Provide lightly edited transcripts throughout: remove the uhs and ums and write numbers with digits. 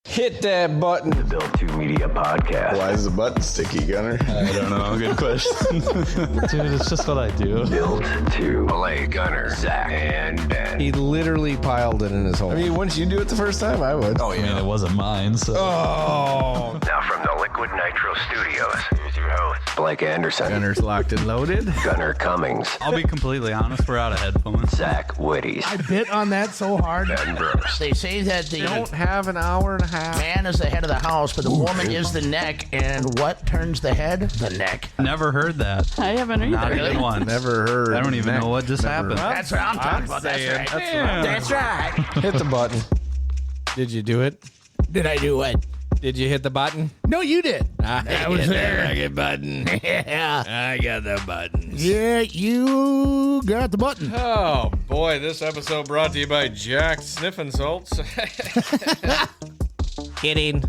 Hit that button. The Build 2 Media Podcast. Why is the button sticky, Gunner? I don't know. Good question. Dude, it's just what I do. Build 2. Malay, Gunner, Zach, and Ben. He literally piled it in his hole. I mean, wouldn't you do it the first time? I would. Oh, I mean, it wasn't mine, so. Oh. Now from the Liquid Nitro Studios, here's your host, Blake Anderson. Gunner's locked and loaded. Gunner Cummings. I'll be completely honest, we're out of headphones. Zach Whitties. I bit on that so hard. Ben Brooks. They say that the Don't have an hour and a half. man is the head of the house, but the woman is the neck. And what turns the head? The neck. Never heard that. I haven't either. Not even once. Never heard. I don't even know what just happened. That's what I'm talking about. That's right. That's right. Hit the button. Did you do it? Did I do what? Did you hit the button? No, you did. I was there. I get button. Yeah. I got the buttons. Yeah, you got the button. Oh boy, this episode brought to you by Jack Sniffin' Salts. Kidding.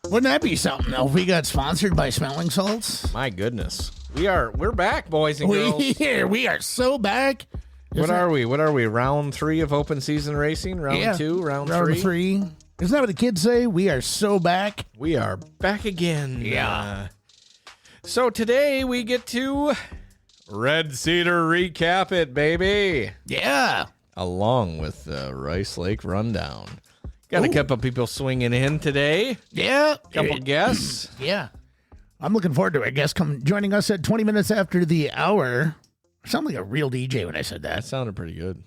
Wouldn't that be something though if we got sponsored by smelling salts? My goodness. We're back, boys and girls. We are so back. What are we? Round 3 of open season racing? Round 2? Round 3? Isn't that what the kids say? We are so back. We are back again. Yeah. So today we get to Red Cedar recap it, baby. Yeah. Along with the Rice Lake rundown. Got a couple people swinging in today. Yeah. Couple guests. Yeah. I'm looking forward to it. I guess joining us at 20 minutes after the hour. I sound like a real DJ when I said That that. sounded pretty good.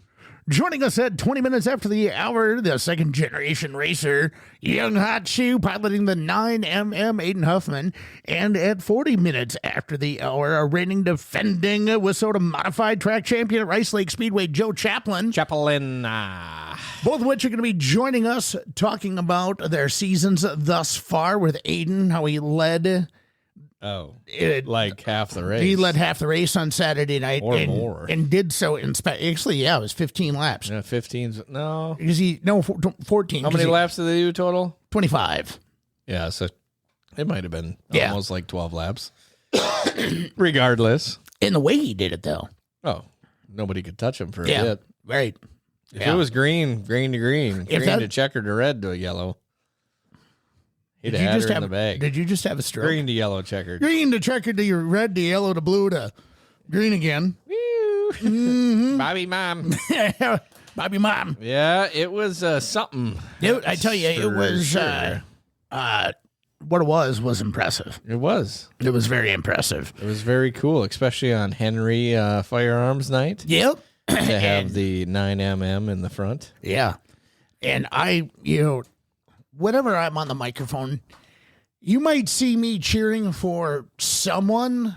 Joining us at 20 minutes after the hour, the second generation racer, young hot shoe piloting the 9mm Aiden Hoffman. And at 40 minutes after the hour, a reigning defending Wissota modified track champion at Rice Lake Speedway, Joe Chaplin. Chaplin. Both of which are going to be joining us talking about their seasons thus far with Aiden, how he led. Like half the race. He led half the race on Saturday night. Or more. And did so in actually, it was 15 laps. 15's. No. Because 14. How many laps did they do total? 25. Yeah, so it might have been Yeah. almost like 12 laps. Regardless. In the way he did it, though. Oh, nobody could touch him for a Yeah. bit. Right. If it was green to green, If green that- to checker to red to yellow, he'd Did have you had just her have in the bag. Did you just have a stroke? Green to yellow checkered. Green to checker to your red to yellow to blue to green again. Bobby mom. Bobby Mom. Yeah, it was something. I tell you, it For was sure. what it was impressive. It was. It was very impressive. It was very cool, especially on Henry Firearms Night Yep. to have the 9mm in the front. Yeah. And whenever I'm on the microphone, you might see me cheering for someone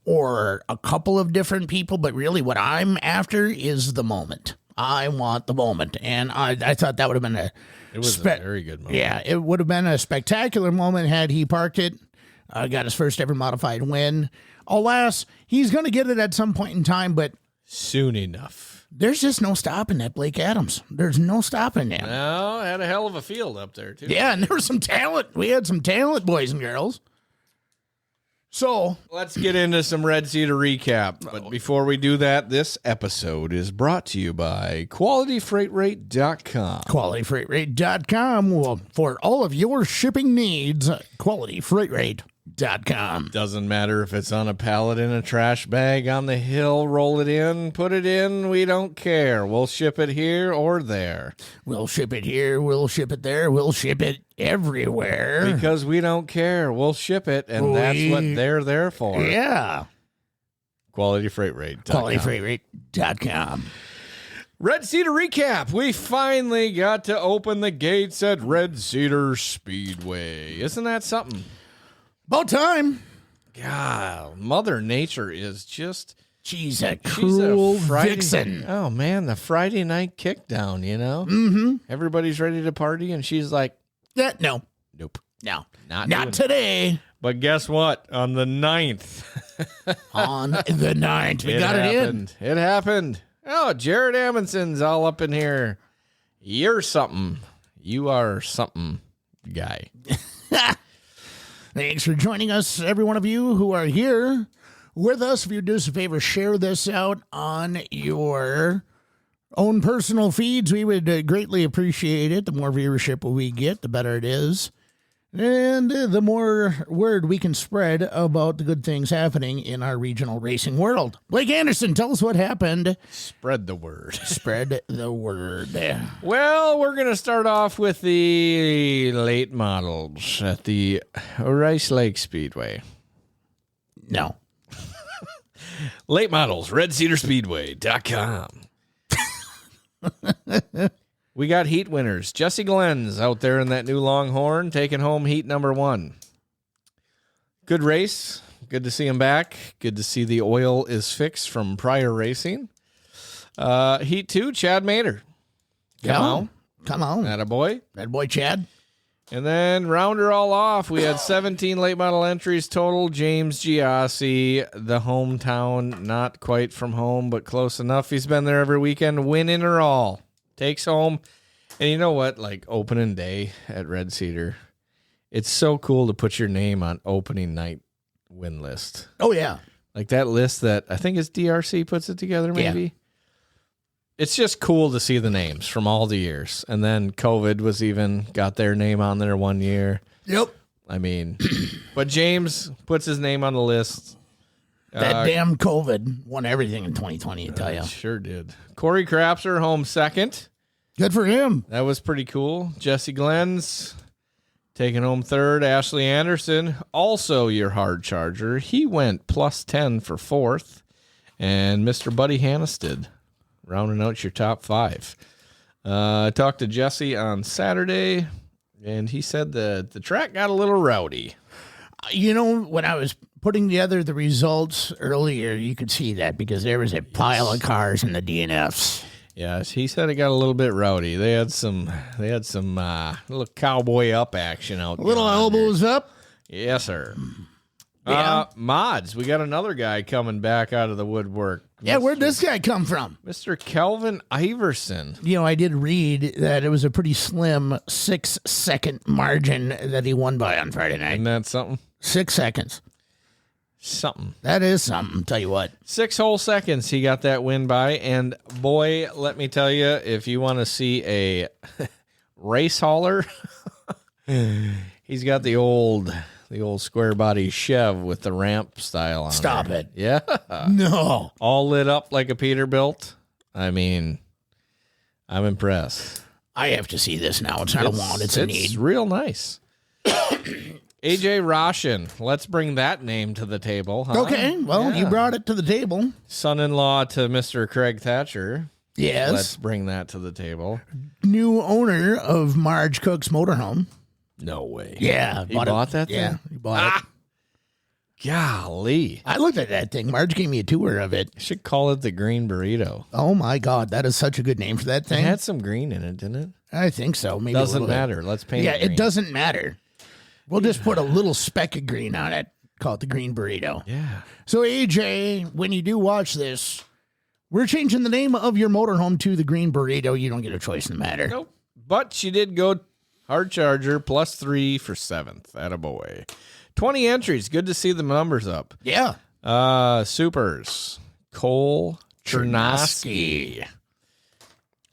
or a couple of different people, but really what I'm after is the moment. I want the moment. And I thought that would have been It was a very good moment. Yeah, it would have been a spectacular moment had he parked it, got his first ever modified win. Alas, he's going to get it at some point in time, but Soon enough. there's just no stopping that Blake Adams. There's no stopping him. No, had a hell of a field up there, too. Yeah, and there was some talent. We had some talent, boys and girls. So, Let's get into some Red Cedar recap. But before we do that, this episode is brought to you by QualityFreightRate.com. QualityFreightRate.com. Well, for all of your shipping needs, QualityFreightRate.com. Doesn't matter if it's on a pallet in a trash bag on the hill, roll it in, put it in, we don't care. We'll ship it here or there. We'll ship it here. We'll ship it there. We'll ship it everywhere. Because we don't care. We'll ship it, and that's what they're there for. Yeah. QualityFreightRate.com. QualityFreightRate.com. Red Cedar recap. We finally got to open the gates at Red Cedar Speedway. Isn't that something? About time. God, Mother Nature is just... She's a She's cruel a Friday, vixen. Oh, man, the Friday night kickdown, you know? Mm-hmm. Everybody's ready to party, and she's like, Yeah, no. nope. No. Not doing it. today. But guess what? On the 9th. On the 9th. We got it in. It happened. Oh, Jared Amundsen's all up in here. You're something. You are something, guy. Thanks for joining us, every one of you who are here with us. If you do us a favor, share this out on your own personal feeds, we would greatly appreciate it. The more viewership we get, the better it is. And the more word we can spread about the good things happening in our regional racing world. Blake Anderson, tell us what happened. Spread the word. Spread the word. Well, we're going to start off with the late models at the Rice Lake Speedway. No. Late models, redcedarspeedway.com. We got heat winners. Jesse Glenn's out there in that new Longhorn, taking home heat number 1. Good race. Good to see him back. Good to see the oil is fixed from prior racing. Heat 2, Chad Mater. Come on. Attaboy. That boy, Chad. And then round her all off, we had 17 late model entries total. James Giassi, the hometown, not quite from home, but close enough. He's been there every weekend, winning her all. Takes home. And you know what? Like opening day at Red Cedar, it's so cool to put your name on opening night win list. Oh, yeah. Like that list that I think it's DRC puts it together, maybe. Yeah. It's just cool to see the names from all the years. And then COVID was even got their name on there one year. Yep. I mean, but James puts his name on the list. That damn COVID won everything in 2020, I tell you. Sure did. Corey Crapser home second. Good for him. That was pretty cool. Jesse Glenn's taking home third. Ashley Anderson, also your hard charger. He went plus 10 for fourth. And Mr. Buddy Hannisted rounding out your top 5. I talked to Jesse on Saturday, and he said that the track got a little rowdy. You know, when I was putting together the results earlier, you could see that because there was a pile of cars in the DNFs. Yes, he said it got a little bit rowdy. They had some little cowboy up action out there. Little elbows up. Yes, sir. Yeah. Mods, we got another guy coming back out of the woodwork. Yeah, where'd this guy come from? Mr. Kelvin Iverson. You know, I did read that it was a pretty slim 6-second margin that he won by on Friday night. Isn't that something? 6 seconds. Something. That is something, tell you what. 6 whole seconds he got that win by. And boy, let me tell you, if you want to see a race hauler, he's got the old square body Chev with the ramp style on Stop there. it. Yeah. No. All lit up like a Peterbilt. I mean, I'm impressed. I have to see this now. It's not a want, it's a need. It's real nice. AJ Roshan, let's bring that name to the table. Huh? Okay, well, you brought it to the table. Son-in-law to Mr. Craig Thatcher. Yes. Let's bring that to the table. New owner of Marge Cook's motorhome. No way. Yeah. He bought that thing? Yeah, he bought it. Golly. I looked at that thing. Marge gave me a tour of it. Should call it the Green Burrito. Oh, my God. That is such a good name for that It thing. had some green in it, didn't it? I think so. Maybe a Doesn't little bit. matter. Let's paint Yeah, it green. it doesn't matter. We'll just put a little speck of green on it. Call it the Green Burrito. Yeah. So, AJ, when you do watch this, we're changing the name of your motorhome to the Green Burrito. You don't get a choice in the matter. Nope. But she did go hard charger plus 3 for 7th. Attaboy. 20 entries. Good to see the numbers up. Yeah. Supers. Cole Chernosky.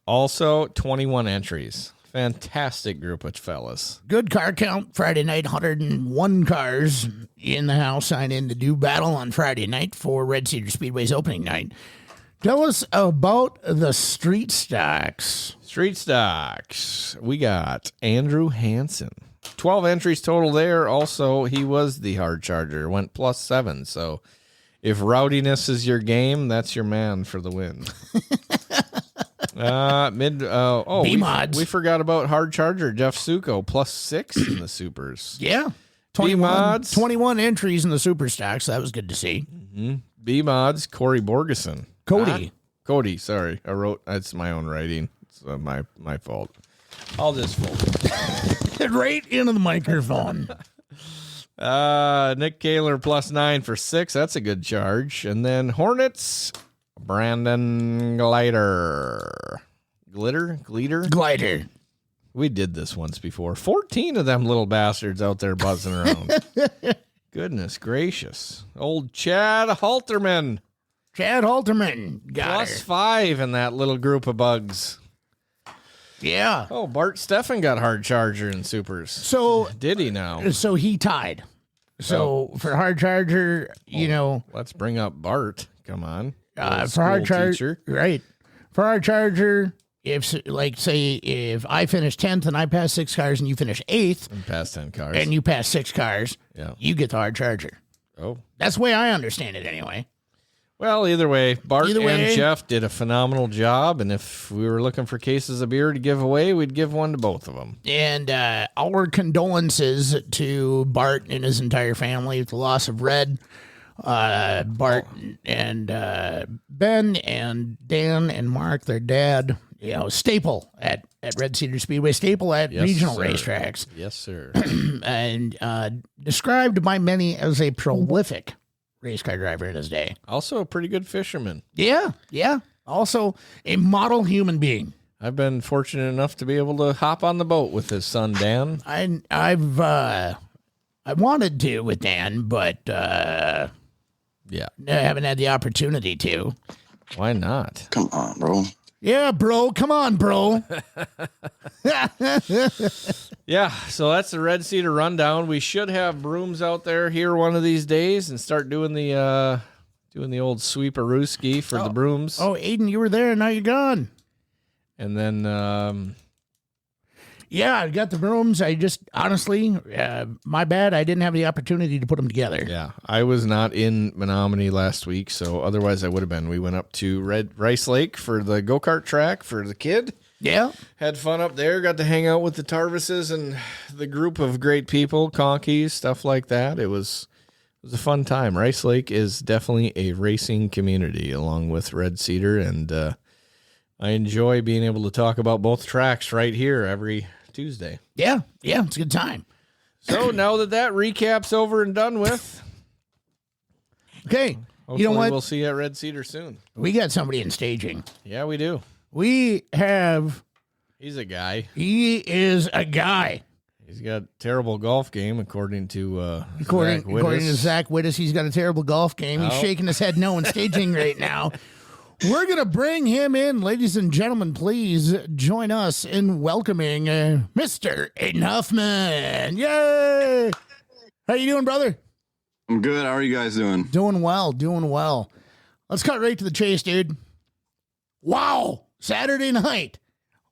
Also 21 entries. Fantastic group of fellas. Good car count Friday night. 101 cars in the house sign in to do battle on Friday night for Red Cedar Speedway's opening night. Tell us about the street stocks. Street stocks. We got Andrew Hansen. 12 entries total there. Also, he was the hard charger. Went plus 7. So if rowdiness is your game, that's your man for the win. B-mods. We forgot about hard charger Jeff Suko plus 6 in the supers. Yeah. B-mods. 21 entries in the super stocks. That was good to see. B-mods, Corey Borgeson. Cody. Cody, sorry. I wrote, that's my own writing. It's my fault. I'll just fold it. Right into the microphone. Nick Kaler plus 9 for 6. That's a good charge. And then Hornets, Brandon Glider. Glider. We did this once before. 14 of them little bastards out there buzzing around. Goodness gracious. Old Chad Halterman. Chad Halterman got Plus her. 5 in that little group of bugs. Yeah. Oh, Bart Steffen got hard charger in supers. So Did he now? so he tied. So for hard charger, Let's bring up Bart. Come on. for hard charger, right? For hard charger, if if I finish 10th and I pass 6 cars and you finish 8th And past 10 cars. and you pass 6 cars, Yeah. you get the hard charger. Oh. That's the way I understand it anyway. Well, either way, Bart Either way. and Jeff did a phenomenal job, and if we were looking for cases of beer to give away, we'd give one to both of them. And our condolences to Bart and his entire family with the loss of Red. Bart and Ben and Dan and Mark, their dad, staple at Red Cedar Speedway, staple at Yes, regional sir. racetracks, Yes, sir. and described by many as a prolific race car driver in his day. Also a pretty good fisherman. Yeah. Also a model human being. I've been fortunate enough to be able to hop on the boat with his son, Dan. I wanted to with Dan, but Yeah. I haven't had the opportunity to. Why not? Come on, bro. Yeah, bro. Come on, bro. Yeah, so that's the Red Cedar rundown. We should have brooms out there here one of these days and start doing the old sweeperooski for the brooms. Oh, Aiden, you were there, and now you're gone. And then Yeah, I got the brooms. I just, honestly, my bad. I didn't have the opportunity to put them together. yeah, I was not in Menominee last week, so otherwise I would have been. We went up to Rice Lake for the go-kart track for the kid. Yeah. Had fun up there. Got to hang out with the Tarvises and the group of great people, conkies, stuff like that. It was a fun time. Rice Lake is definitely a racing community along with Red Cedar, and I enjoy being able to talk about both tracks right here every Tuesday. Yeah. It's a good time. So now that recap's over and done with, Okay. hopefully You know what? we'll see you at Red Cedar soon. We got somebody in staging. Yeah, we do. We have, He's a guy. he is a guy. He's got a terrible golf game, according to According Zach to Wittes. Zach Wittes, he's got a terrible golf game. He's Oh. shaking his head no in staging right now. We're going to bring him in. Ladies and gentlemen, please join us in welcoming Mr. Aiden Hoffman. Yay! How you doing, brother? I'm good. How are you guys doing? Doing well. Let's cut right to the chase, dude. Wow! Saturday night.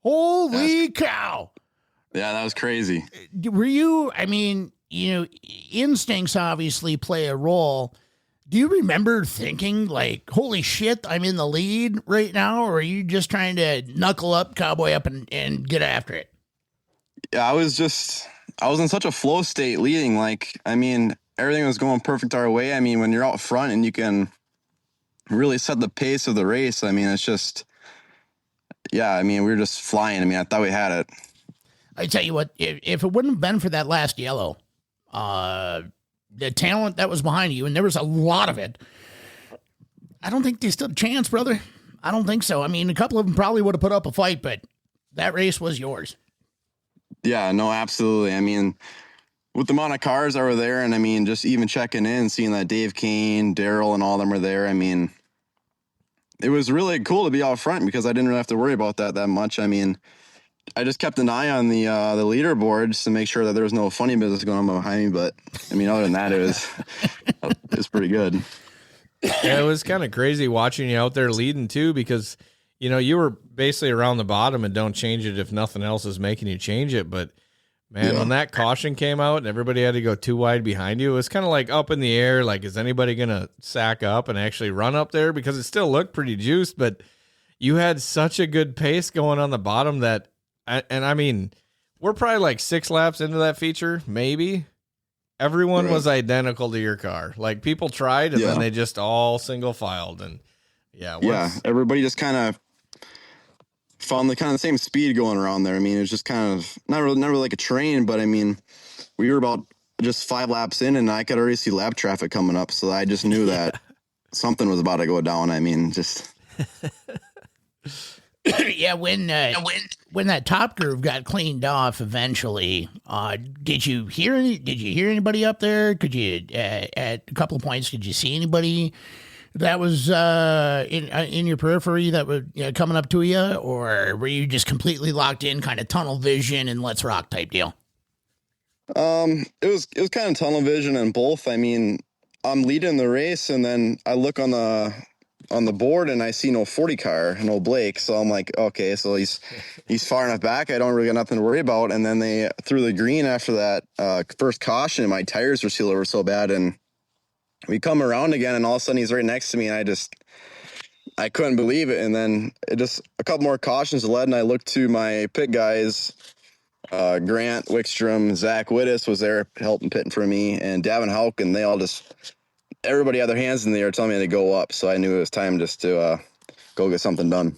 Holy cow! Yeah, that was crazy. Were you, instincts obviously play a role. Do you remember thinking, like, holy shit, I'm in the lead right now? Or are you just trying to knuckle up, cowboy up, and get after it? Yeah, I was in such a flow state leading. Everything was going perfect our way. When you're out front and you can really set the pace of the race, it's just, we were just flying. I thought we had it. I tell you what, if it wouldn't have been for that last yellow, the talent that was behind you, and there was a lot of it, I don't think they stood a chance, brother. I don't think so. A couple of them probably would have put up a fight, but that race was yours. Yeah, no, absolutely. With the amount of cars that were there, and just even checking in, seeing that Dave Kane, Daryl, and all of them were there, it was really cool to be out front because I didn't really have to worry about that much. I just kept an eye on the leaderboard just to make sure that there was no funny business going on behind me. But other than that, it was pretty good. Yeah, it was kind of crazy watching you out there leading too, because you were basically around the bottom and don't change it if nothing else is making you change it. But man, when that caution came out and everybody had to go too wide behind you, it was kind of like up in the air. Like, is anybody gonna sack up and actually run up there? Because it still looked pretty juiced, but you had such a good pace going on the bottom that. And we're probably like 6 laps into that feature, maybe. Everyone was identical to your car. Like, people tried, and then they just all single filed. And everybody just kind of found the same speed going around there. It was just kind of not really like a train, but we were about just 5 laps in, and I could already see lap traffic coming up, so I just knew that something was about to go down. Yeah, when that top groove got cleaned off eventually, did you hear anybody up there? Could you at a couple of points? Did you see anybody that was in your periphery that was coming up to you, or were you just completely locked in, kind of tunnel vision and let's rock type deal? It was kind of tunnel vision on both. I mean, I'm leading the race, and then I look on the board and I see no 40 car, no Blake. So I'm like, okay, so he's far enough back. I don't really got nothing to worry about. And then they threw the green after that first caution, and my tires were sealed over so bad, and we come around again, and all of a sudden he's right next to me, and I couldn't believe it. And then it just a couple more cautions led, and I looked to my pit guys. Grant Wickstrom, Zach Wittes was there helping pitting for me, and Davin Hauk, and everybody had their hands in the air telling me to go up. So I knew it was time just to go get something done.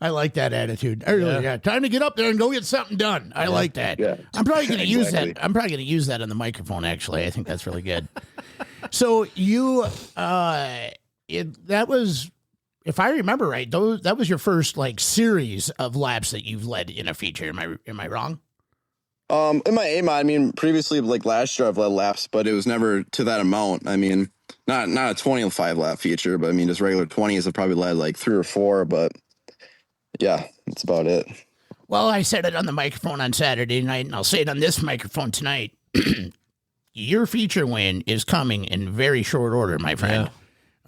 I like that attitude. I really, yeah. Time to get up there and go get something done. I like that. Yeah. I'm probably going to use that. I'm probably going to use that on the microphone. Actually, I think that's really good. So you, that was, if I remember right, that was your first like series of laps that you've led in a feature. Am I wrong? In my AMA, I mean, previously, like last year, I've led laps, but it was never to that amount. I mean, not a 25 lap feature, but I mean, just regular 20s. I've probably led like 3 or 4, but yeah, that's about it. Well, I said it on the microphone on Saturday night, and I'll say it on this microphone tonight. Your feature win is coming in very short order, my friend.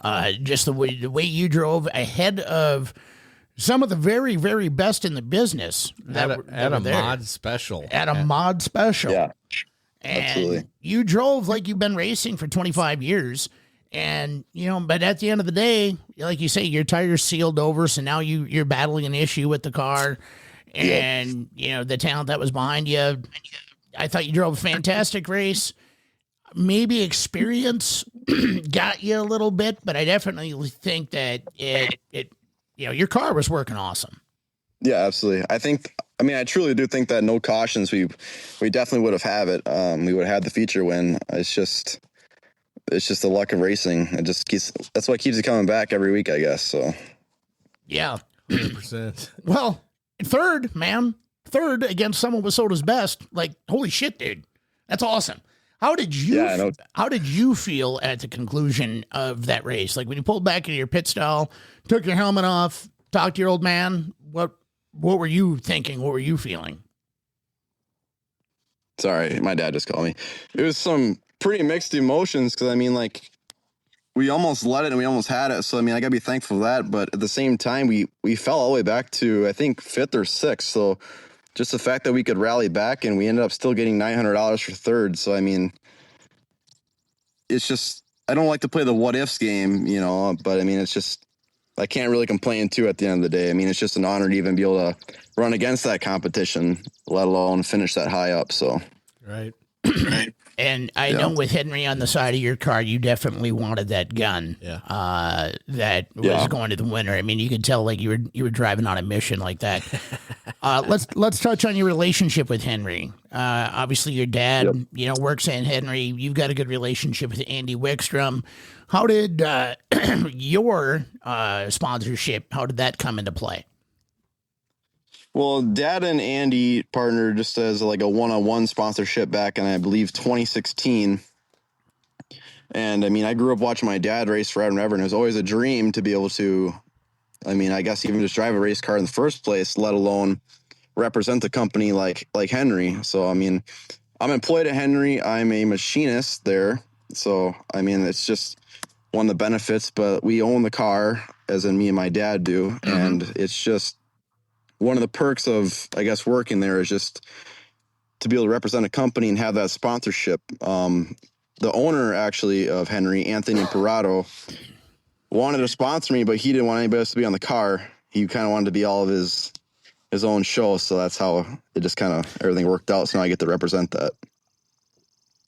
Yeah. Just the way you drove ahead of some of the very, very best in the business. At a mod special. At a mod special. Yeah, and absolutely. You drove like you've been racing for 25 years. And, but at the end of the day, like you say, your tires sealed over. So now you're battling an issue with the car. And, the talent that was behind you. I thought you drove a fantastic race. Maybe experience got you a little bit, but I definitely think that your car was working awesome. Yeah, absolutely. I truly do think that no cautions, we definitely would have had it. We would have had the feature win. It's just the luck of racing. That's what keeps it coming back every week, I guess. So, yeah, 100%. Well, third against someone with Soda's best. Like, holy shit, dude, that's awesome. How did you feel at the conclusion of that race? Like when you pulled back into your pit stall, took your helmet off, talked to your old man. What were you thinking? What were you feeling? Sorry, my dad just called me. It was some pretty mixed emotions because, I mean, like, we almost led it and we almost had it. So, I mean, I got to be thankful for that. But at the same time, we fell all the way back to, I think, 5th or 6th. So just the fact that we could rally back and we ended up still getting $900 for third. So, I mean, it's just, I don't like to play the what ifs game, but I mean, it's just, I can't really complain too at the end of the day. I mean, it's just an honor to even be able to run against that competition, let alone finish that high up. So, right. And I know with Henry on the side of your car, you definitely wanted that gun. Yeah. That was going to the winner. I mean, you could tell like you were driving on a mission like that. Let's touch on your relationship with Henry. Obviously, your dad, works at Henry. You've got a good relationship with Andy Wickstrom. How did your sponsorship? How did that come into play? Well, Dad and Andy partnered just as like a one-on-one sponsorship back in, I believe, 2016. And I mean, I grew up watching my dad race forever and ever, and it was always a dream to be able to, I mean, I guess even just drive a race car in the first place, let alone represent the company like Henry. So, I mean, I'm employed at Henry. I'm a machinist there. So, I mean, it's just one of the benefits, but we own the car, as in me and my dad do. Mm-hmm. And it's just one of the perks of, I guess, working there is just to be able to represent a company and have that sponsorship. The owner, actually, of Henry, Anthony Parado, wanted to sponsor me, but he didn't want anybody else to be on the car. He kind of wanted to be all of his own show, so that's how it just kind of everything worked out. So now I get to represent that.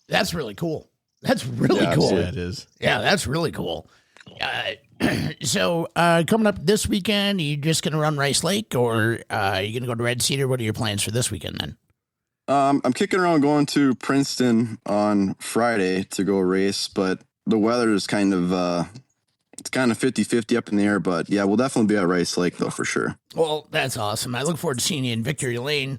That's really cool. That's really cool. Absolutely. Yeah, it is. Yeah, that's really cool. So coming up this weekend, are you just going to run Rice Lake, or are you going to go to Red Cedar? What are your plans for this weekend then? I'm kicking around going to Princeton on Friday to go race, but the weather is kind of it's kind of 50-50 up in the air. But yeah, we'll definitely be at Rice Lake though, for sure. Well, that's awesome. I look forward to seeing you in Victory Lane.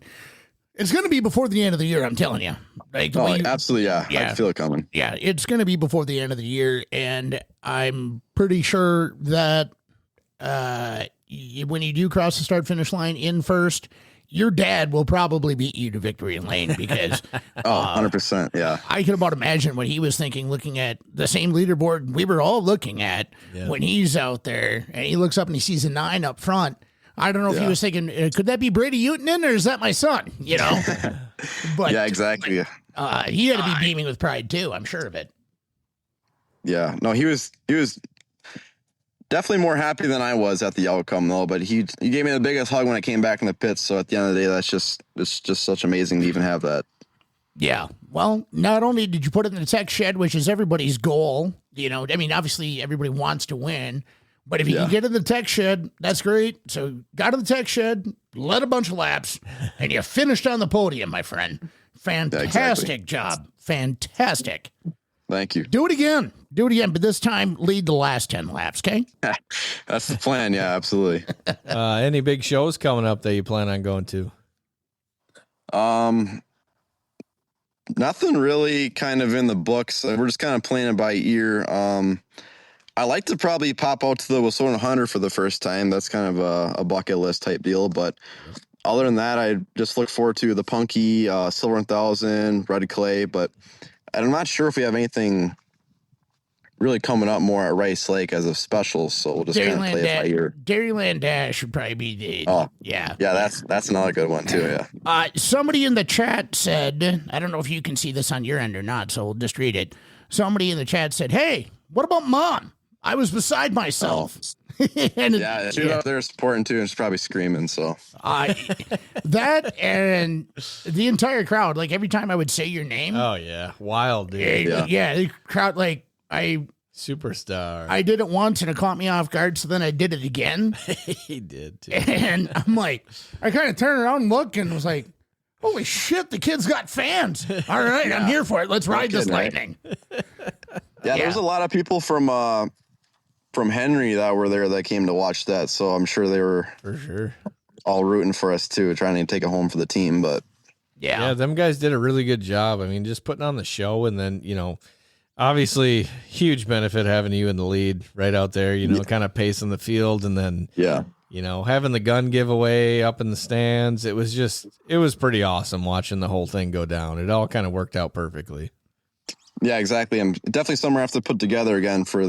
It's going to be before the end of the year, I'm telling you. Like the Oh, way you- absolutely, yeah. I Yeah. can feel it coming. Yeah, it's going to be before the end of the year, and I'm pretty sure that when you do cross the start-finish line in first, your dad will probably beat you to victory lane because Oh, 100%, yeah. I can about imagine what he was thinking looking at the same leaderboard we were all looking at when he's out there, and he looks up and he sees a 9 up front. I don't know if he was thinking, could that be Brady Utanen or is that my son? You know? But Yeah, exactly. he had to be beaming with pride too, I'm sure of it. Yeah, no, he was definitely more happy than I was at the outcome, though. But he gave me the biggest hug when I came back in the pits. So at the end of the day, it's just such amazing to even have that. Yeah. Well, not only did you put it in the tech shed, which is everybody's goal, you know, I mean, obviously everybody wants to win, but if you can get in the tech shed, that's great. So got in the tech shed, led a bunch of laps, and you finished on the podium, my friend. Fantastic job. Fantastic. Thank you. Do it again. Do it again, but this time lead the last 10 laps, okay? That's the plan. Yeah, absolutely. Any big shows coming up that you plan on going to? Nothing really kind of in the books. We're just kind of playing it by ear. I like to probably pop out to the Wissona 100 for the first time. That's kind of a bucket list type deal. But other than that, I just look forward to the Punky, Silver 1000, Red Clay. But I'm not sure if we have anything really coming up more at Rice Lake as a special. So we'll just kind of play it by ear. Dairyland Dash would probably be the, Yeah, that's another good one too. Yeah. Somebody in the chat said, I don't know if you can see this on your end or not, so we'll just read it. Somebody in the chat said, hey, what about Mom? I was beside myself. And yeah, she's out there supporting too, and she's probably screaming. So that and the entire crowd, like every time I would say your name. Oh yeah, wild dude. Yeah, the crowd, like Superstar. I did it once and it caught me off guard, so then I did it again. He did too. And I'm like, I kind of turned around and looked and was like, holy shit, the kid's got fans. All right, I'm here for it. Let's ride this lightning. Yeah, there's a lot of people from Henry that were there that came to watch that, so I'm sure they were for sure all rooting for us too, trying to take it home for the team. But yeah, them guys did a really good job. I mean, just putting on the show, and then obviously huge benefit having you in the lead right out there. Kind of pacing the field, and then having the gun giveaway up in the stands. It was pretty awesome watching the whole thing go down. It all kind of worked out perfectly. Yeah, exactly. I'm definitely somewhere I have to put together again for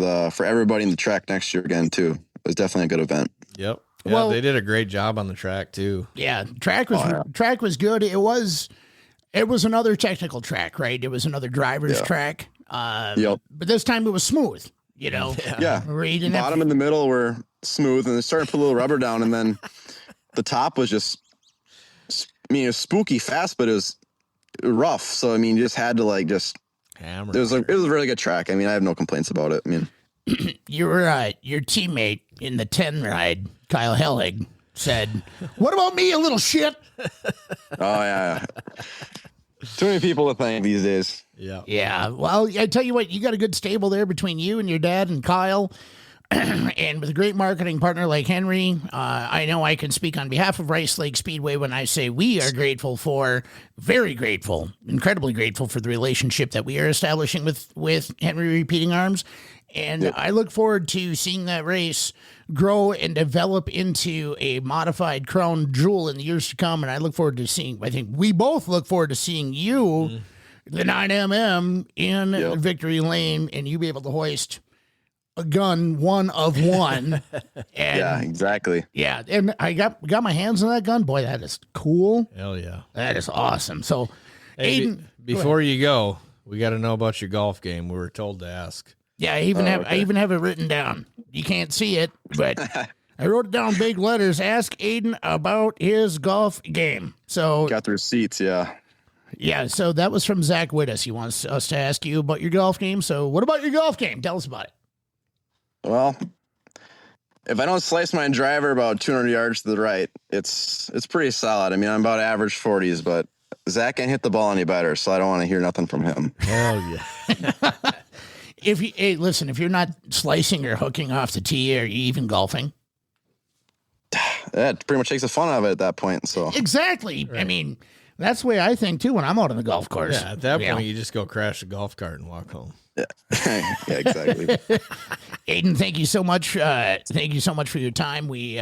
everybody in the track next year again too. It was definitely a good event. Yep. Yeah, well, they did a great job on the track too. Yeah, track was good. It was another technical track, right? It was another driver's track. But this time it was smooth. Yeah. Bottom and the middle were smooth, and they started to put a little rubber down, and then the top was just, it was spooky fast, but it was rough. So you just had to just. Hammer. It was a really good track. I have no complaints about it. Your teammate in the 10 ride, Kyle Hellig, said, "What about me, a little shit?" Oh yeah. Too many people to thank these days. Yeah. Yeah. Well, I tell you what, you got a good stable there between you and your dad and Kyle. And with a great marketing partner like Henry, I know I can speak on behalf of Rice Lake Speedway when I say we are very grateful, incredibly grateful for the relationship that we are establishing with Henry Repeating Arms. And I look forward to seeing that race grow and develop into a modified crown jewel in the years to come. And I think we both look forward to seeing you, the 9mm, in victory lane, and you be able to hoist a gun, one of one. And, yeah, exactly. Yeah, and I got my hands on that gun. Boy, that is cool. Hell yeah. That is awesome. So, hey, Aiden, before you go, we got to know about your golf game. We were told to ask. Yeah, I even have it written down. You can't see it, but I wrote it down big letters. Ask Aiden about his golf game. So got the receipts, yeah. Yeah, so that was from Zach Wittes. He wants us to ask you about your golf game. So what about your golf game? Tell us about it. Well, if I don't slice my driver about 200 yards to the right, it's pretty solid. I'm about average 40s, but Zach can't hit the ball any better, so I don't want to hear nothing from him. Hell yeah. If you're not slicing or hooking off the tee, are you even golfing? That pretty much takes the fun out of it at that point. So exactly. Right. That's the way I think, too, when I'm out on the golf course. Yeah, at that point, you just go crash a golf cart and walk home. Yeah, exactly. Aiden, thank you so much. Thank you so much for your time. We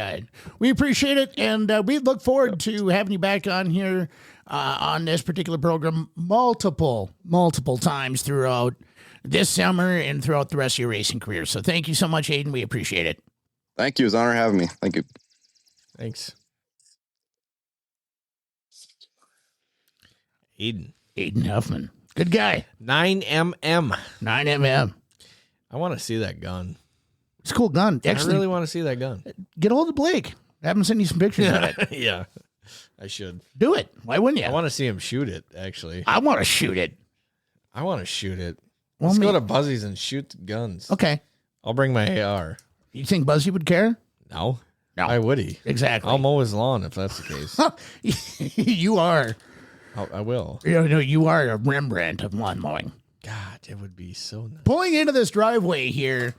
appreciate it, and we look forward to having you back on here on this particular program multiple times throughout this summer and throughout the rest of your racing career. So thank you so much, Aiden. We appreciate it. Thank you. It was an honor having me. Thank you. Thanks. Aiden Hoffman. Good guy. 9mm. 9mm. I want to see that gun. It's a cool gun. Actually, I really want to see that gun. Get hold of Blake. Have him send you some pictures of it. Yeah, I should. Do it. Why wouldn't you? I want to see him shoot it, actually. I want to shoot it. I want to shoot it. Well, Let's go to Buzzy's and shoot the guns. Okay. I'll bring my AR. You think Buzzy would care? No. No. Why would he? Exactly. I'll mow his lawn if that's the case. You are. I will. You are a Rembrandt of lawn mowing. God, it would be so nice. Pulling into this driveway here,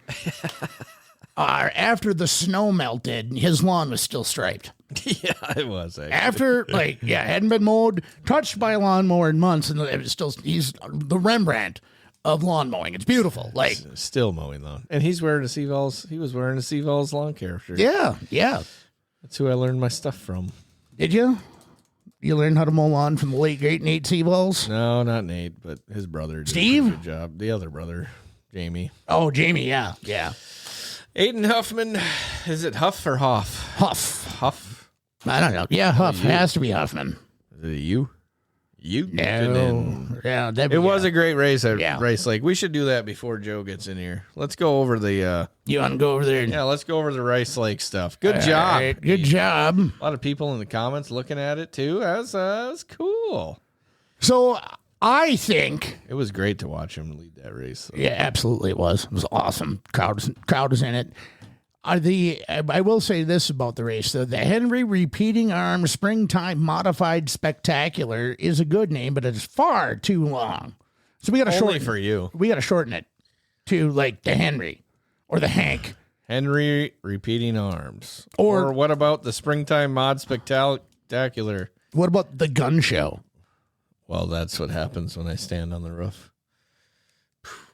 after the snow melted, his lawn was still striped. Yeah, it was. Actually. After, hadn't been mowed, touched by a lawnmower in months, and it was still, he's the Rembrandt of lawn mowing. It's beautiful. Still mowing lawn. And he was wearing a Seavalls lawn character. Yeah. That's who I learned my stuff from. Did you? You learned how to mow lawn from the late great Nate Seavalls? No, not Nate, but his brother did Steve? a good job. The other brother, Jamie. Oh, Jamie, yeah. Aiden Huffman. Is it Huff or Hoff? Huff. I don't know. Yeah, Huff. Has to be Huffman. Is it you? No. Yeah, it was a great race at Race Lake. We should do that before Joe gets in here. Let's go over the You want to go over there? let's go over the Rice Lake stuff. Good job. Right, good job. A lot of people in the comments looking at it too. That was cool. So I think It was great to watch him lead that race. yeah, absolutely it was. It was awesome. Crowd was in it. I will say this about the race, though. The Henry Repeating Arm Springtime Modified Spectacular is a good name, but it's far too long. So we got to shorten for you. We got to shorten it to like the Henry or the Hank. Henry Repeating Arms. Or what about the Springtime Mod Spectacular? What about the Gun Show? Well, that's what happens when I stand on the roof.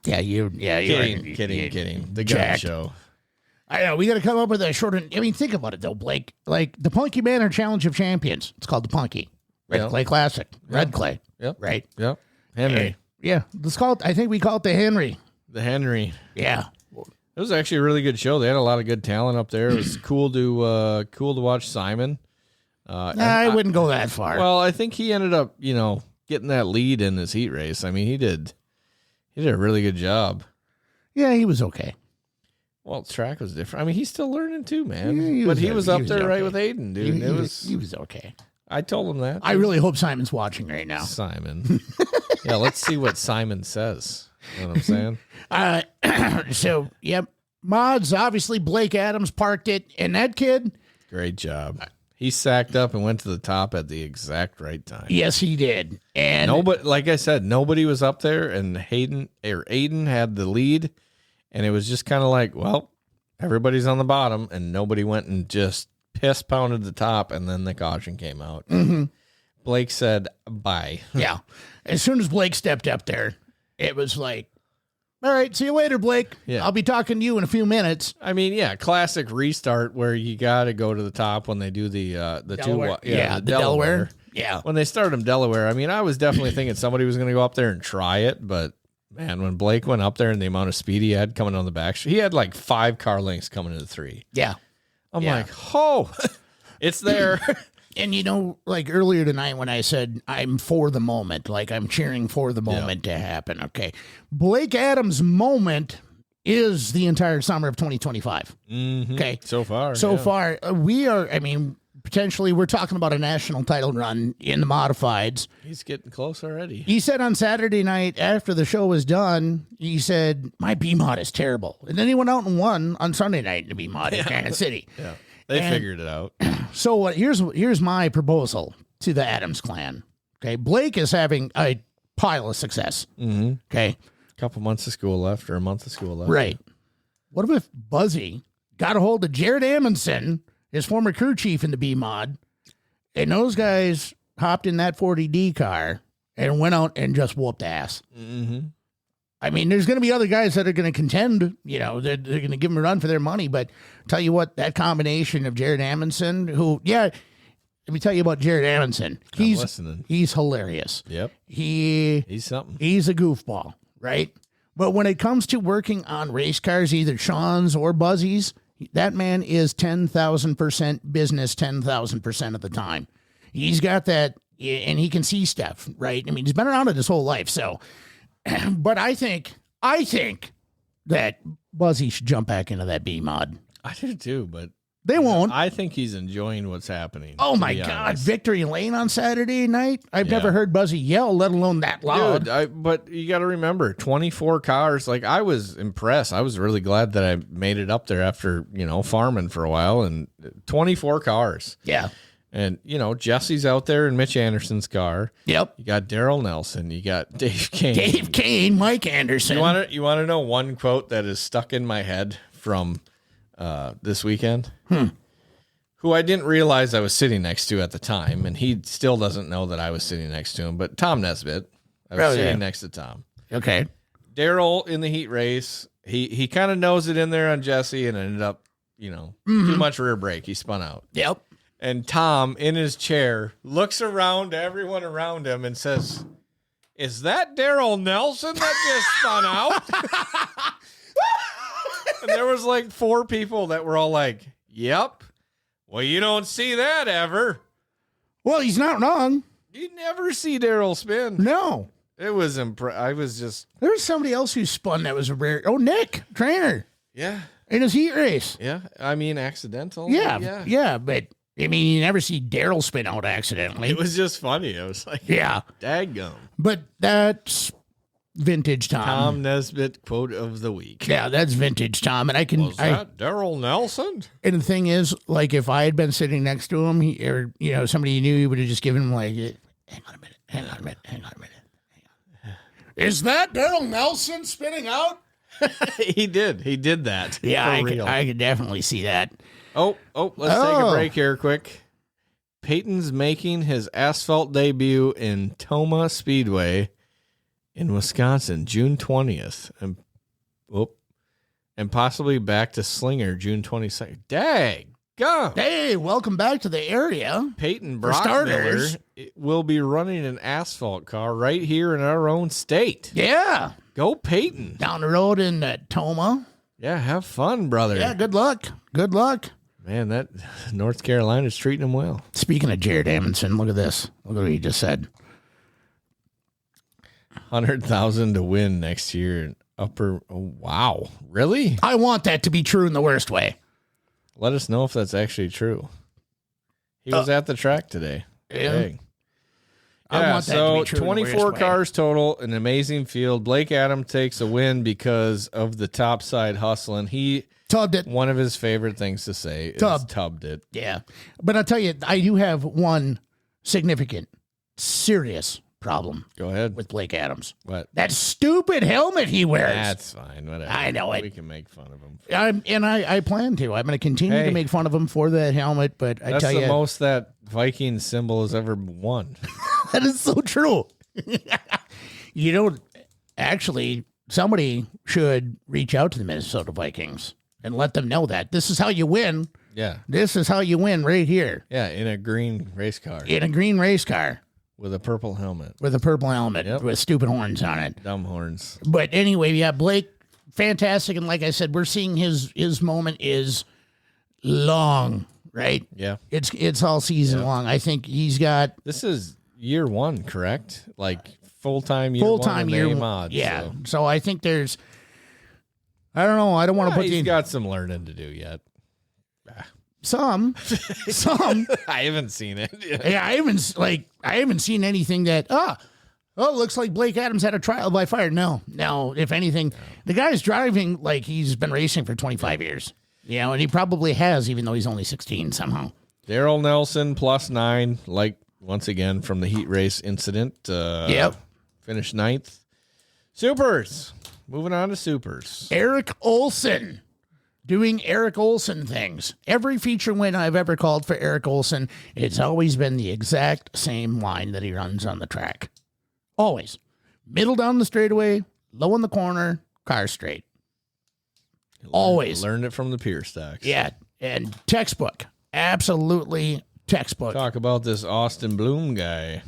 Yeah, you're Kidding. The Gun Show. I know. We got to come up with a shorter. I mean, think about it, though, Blake. Like the Punky Manor Challenge of Champions. It's called the Punky. Red Clay Classic. Red Clay. Yep. Right. Yep. Henry. Yeah. Let's call it. I think we call it the Henry. The Henry. Yeah. It was actually a really good show. They had a lot of good talent up there. It was cool to watch Simon. I wouldn't go that far. Well, I think he ended up, getting that lead in this heat race. I mean, he did a really good job. Yeah, he was okay. Well, track was different. I mean, he's still learning too, man. Yeah, he was up there okay. right with Aiden, dude. He was okay. I told him that. I really hope Simon's watching right now. Simon. Yeah, let's see what Simon says. You know what I'm saying? So, yep. Mods, obviously Blake Adams parked it, and that kid. Great job. He sacked up and went to the top at the exact right time. Yes, he did. And nobody, like I said, nobody was up there, and Aiden had the lead, and it was just kind of like, well, everybody's on the bottom, and nobody went and just piss pounded the top, and then the caution came out. Mm-hmm. Blake said, bye. Yeah. As soon as Blake stepped up there, it was like, all right, see you later, Blake. Yeah. I'll be talking to you in a few minutes. I mean, yeah, classic restart where you got to go to the top when they do the Delaware. the Delaware. Yeah. When they started them Delaware, I mean, I was definitely thinking somebody was going to go up there and try it, but man, when Blake went up there and the amount of speed he had coming on the back, he had like 5 car lengths coming to the 3. Yeah. I'm like, oh, it's there. And, like earlier tonight when I said I'm for the moment, like I'm cheering for the moment to happen, okay. Blake Adams' moment is the entire summer of 2025. Mm-hmm. Okay. So far, we are, potentially we're talking about a national title run in the modifieds. He's getting close already. He said on Saturday night after the show was done, he said, my B-mod is terrible. And then he went out and won on Sunday night in the B-mod in Kansas City. Yeah. They figured it out. So here's my proposal to the Adams clan. Okay, Blake is having a pile of success. Mm-hmm. Okay, a couple months of school left, or a month of school left. Right. What if Buzzy got a hold of Jared Amundsen, his former crew chief in the B mod, and those guys hopped in that 40D car and went out and just whooped ass. Mm-hmm. I mean, there's going to be other guys that are going to contend, you know, they're going to give them a run for their money. But tell you what, that combination of Jared Amundsen, who, let me tell you about Jared Amundsen. I'm listening. He's hilarious. Yep. He's something. He's a goofball, right? But when it comes to working on race cars, either Sean's or Buzzy's, that man is 10,000% business 10,000% of the time. He's got that, and he can see stuff, right? I mean, he's been around it his whole life, so... But I think that Buzzy should jump back into that B mod. I do too, but they won't. I think he's enjoying what's happening. Oh my God! Victory Lane on Saturday night. I've never heard Buzzy yell, let alone that loud. Dude, but you got to remember, 24 cars. Like, I was impressed. I was really glad that I made it up there after farming for a while, and 24 cars. Yeah. And, Jesse's out there in Mitch Anderson's car. Yep. You got Daryl Nelson. You got Dave Kane. Mike Anderson. You want to know one quote that is stuck in my head from this weekend? Who I didn't realize I was sitting next to at the time, and he still doesn't know that I was sitting next to him, but Tom Nesbitt. I was sitting next to Tom. Okay. Daryl in the heat race, he kind of knows it in there on Jesse and ended up, too much rear brake. He spun out. Yep. And Tom, in his chair, looks around to everyone around him and says, "Is that Daryl Nelson that just spun out?" And there was like 4 people that were all like, "Yep." Well, you don't see that ever. Well, he's not wrong. You never see Daryl spin. No. It was I was just... There was somebody else who spun that was a rare... Oh, Nick Trainer. Yeah. In his heat race. Yeah. I mean, accidental. Yeah, but... I mean, you never see Daryl spin out accidentally. It was just funny. I was like, daggum. But that's vintage Tom. Tom Nesbitt quote of the week. Yeah, that's vintage Tom. And Was that Daryl Nelson? And the thing is, like, if I had been sitting next to him, or somebody he knew, he would have just given him, like, hang on a minute. Is that Daryl Nelson spinning out? He did that. Yeah, I could definitely see that. Oh, let's take a break here quick. Peyton's making his asphalt debut in Toma Speedway in Wisconsin, June 20th. And possibly back to Slinger, June 22nd. Daggum. Hey, welcome back to the area. Peyton For starters. Brockmiller will be running an asphalt car right here in our own state. Yeah. Go Peyton. Down the road in Toma. Yeah, have fun, brother. Yeah, good luck. Good luck. Man, that North Carolina's treating him well. Speaking of Jared Amundsen, look at this. Look at what he just said. 100,000 to win next year. Wow. Really? I want that to be true in the worst way. Let us know if that's actually true. He was at the track today. Yeah. Dang. I want that to be true in the 24 worst cars total, an amazing field. Blake Adams takes a win because of the top side hustling. He tubbed it. One of his favorite things to say is tubbed it. Yeah. But I'll tell you, I do have one significant, serious problem. Go ahead. With Blake Adams. What? That stupid helmet he wears. That's fine. Whatever. I know it. We can make fun of him. I plan to. I'm going to continue to make fun of him for that helmet, but I tell you. That's the most that Viking symbol has ever won. That is so true. Actually, somebody should reach out to the Minnesota Vikings and let them know that this is how you win. Yeah. This is how you win right here. Yeah, in a green race car. In a green race car. With a purple helmet. With a purple helmet with stupid horns on it. Dumb horns. But anyway, yeah, Blake, fantastic. And like I said, we're seeing his moment is long, right? Yeah. It's all season long. I think he's got... This is year 1, correct? Like full-time year 1 year mod. Yeah. So I think there's... I don't know. I don't want to put he's got some learning to do yet. Some. I haven't seen it. Yeah, I haven't seen anything that it looks like Blake Adams had a trial by fire. No. If anything, the guy's driving like he's been racing for 25 years. And he probably has, even though he's only 16 somehow. Daryl Nelson +9, like once again from the heat race incident. Finished 9th. Supers. Moving on to supers. Eric Olson. doing Eric Olson things. Every feature win I've ever called for Eric Olson, it's always been the exact same line that he runs on the track. Always. Middle down the straightaway, low in the corner, car straight. Always. Learned it from the Pier Stocks. Yeah, and textbook. Absolutely textbook. Talk about this Austin Bloom guy.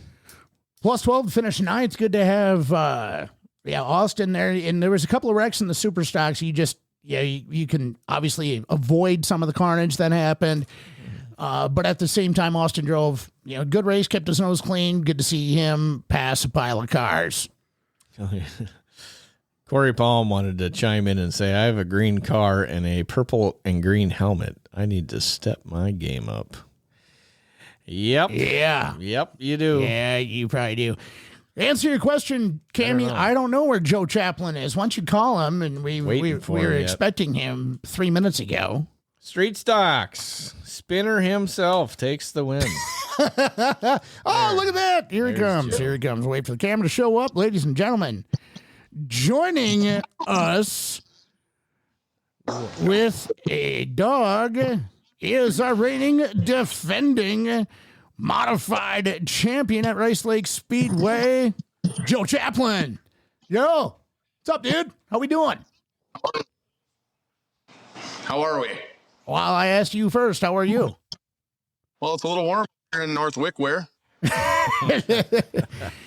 Plus 12 to finish tonight. It's good to have Austin there. And there was a couple of wrecks in the super stocks. You can obviously avoid some of the carnage that happened. But at the same time, Austin drove, good race, kept his nose clean. Good to see him pass a pile of cars. Corey Palm wanted to chime in and say, I have a green car and a purple and green helmet. I need to step my game up. Yep. Yeah. Yep, you do. Yeah, you probably do. Answer your question, Cammy. I don't know where Joe Chaplin is. Why don't you call him? And we were expecting him 3 minutes ago. Street Stocks. Spinner himself takes the win. Look at that. Here he comes. Joe. Here he comes. Wait for the camera to show up. Ladies and gentlemen, joining us with a dog is our reigning, defending, modified champion at Rice Lake Speedway, Joe Chaplin. Yo, what's up, dude? How we doing? How are we? Well, I asked you first. How are you? Well, it's a little warm here in North Wickware.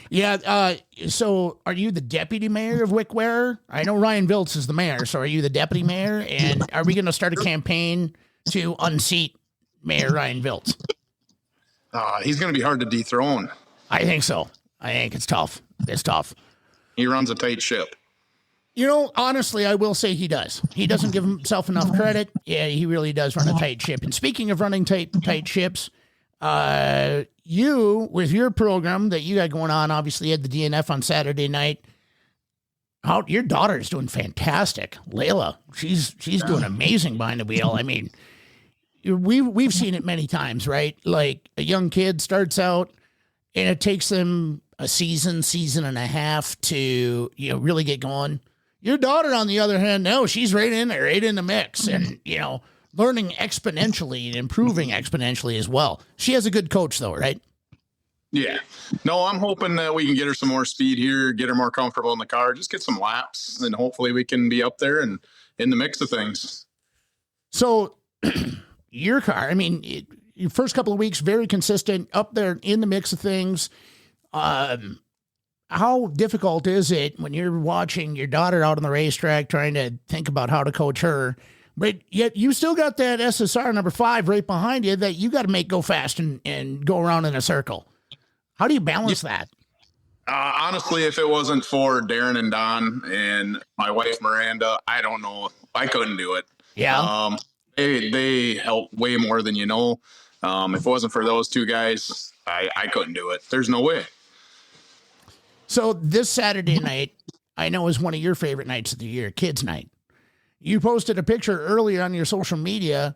Yeah. So are you the deputy mayor of Wickware? I know Ryan Viltz is the mayor. So are you the deputy mayor? And are we going to start a campaign to unseat Mayor Ryan Viltz? He's going to be hard to dethrone. I think so. I think it's tough. It's tough. He runs a tight ship. Honestly, I will say he does. He doesn't give himself enough credit. Yeah, he really does run a tight ship. And speaking of running tight ships, you, with your program that you got going on, obviously had the DNF on Saturday night. Your daughter is doing fantastic. Layla, she's doing amazing behind the wheel. I mean, we've seen it many times, right? Like a young kid starts out and it takes them a season and a half to, really get going. Your daughter, on the other hand, no, she's right in there, right in the mix and, learning exponentially and improving exponentially as well. She has a good coach though, right? Yeah. No, I'm hoping that we can get her some more speed here, get her more comfortable in the car, just get some laps, and hopefully we can be up there and in the mix of things. So your car, I mean, your first couple of weeks, very consistent, up there in the mix of things. How difficult is it when you're watching your daughter out on the racetrack trying to think about how to coach her, but yet you still got that SSR number 5 right behind you that you got to make go fast and go around in a circle? How do you balance that? Honestly, if it wasn't for Darren and Don and my wife, Miranda, I don't know. I couldn't do it. Yeah. They help way more than you know. If it wasn't for those two guys, I couldn't do it. There's no way. So this Saturday night, I know is one of your favorite nights of the year, kids' night. You posted a picture earlier on your social media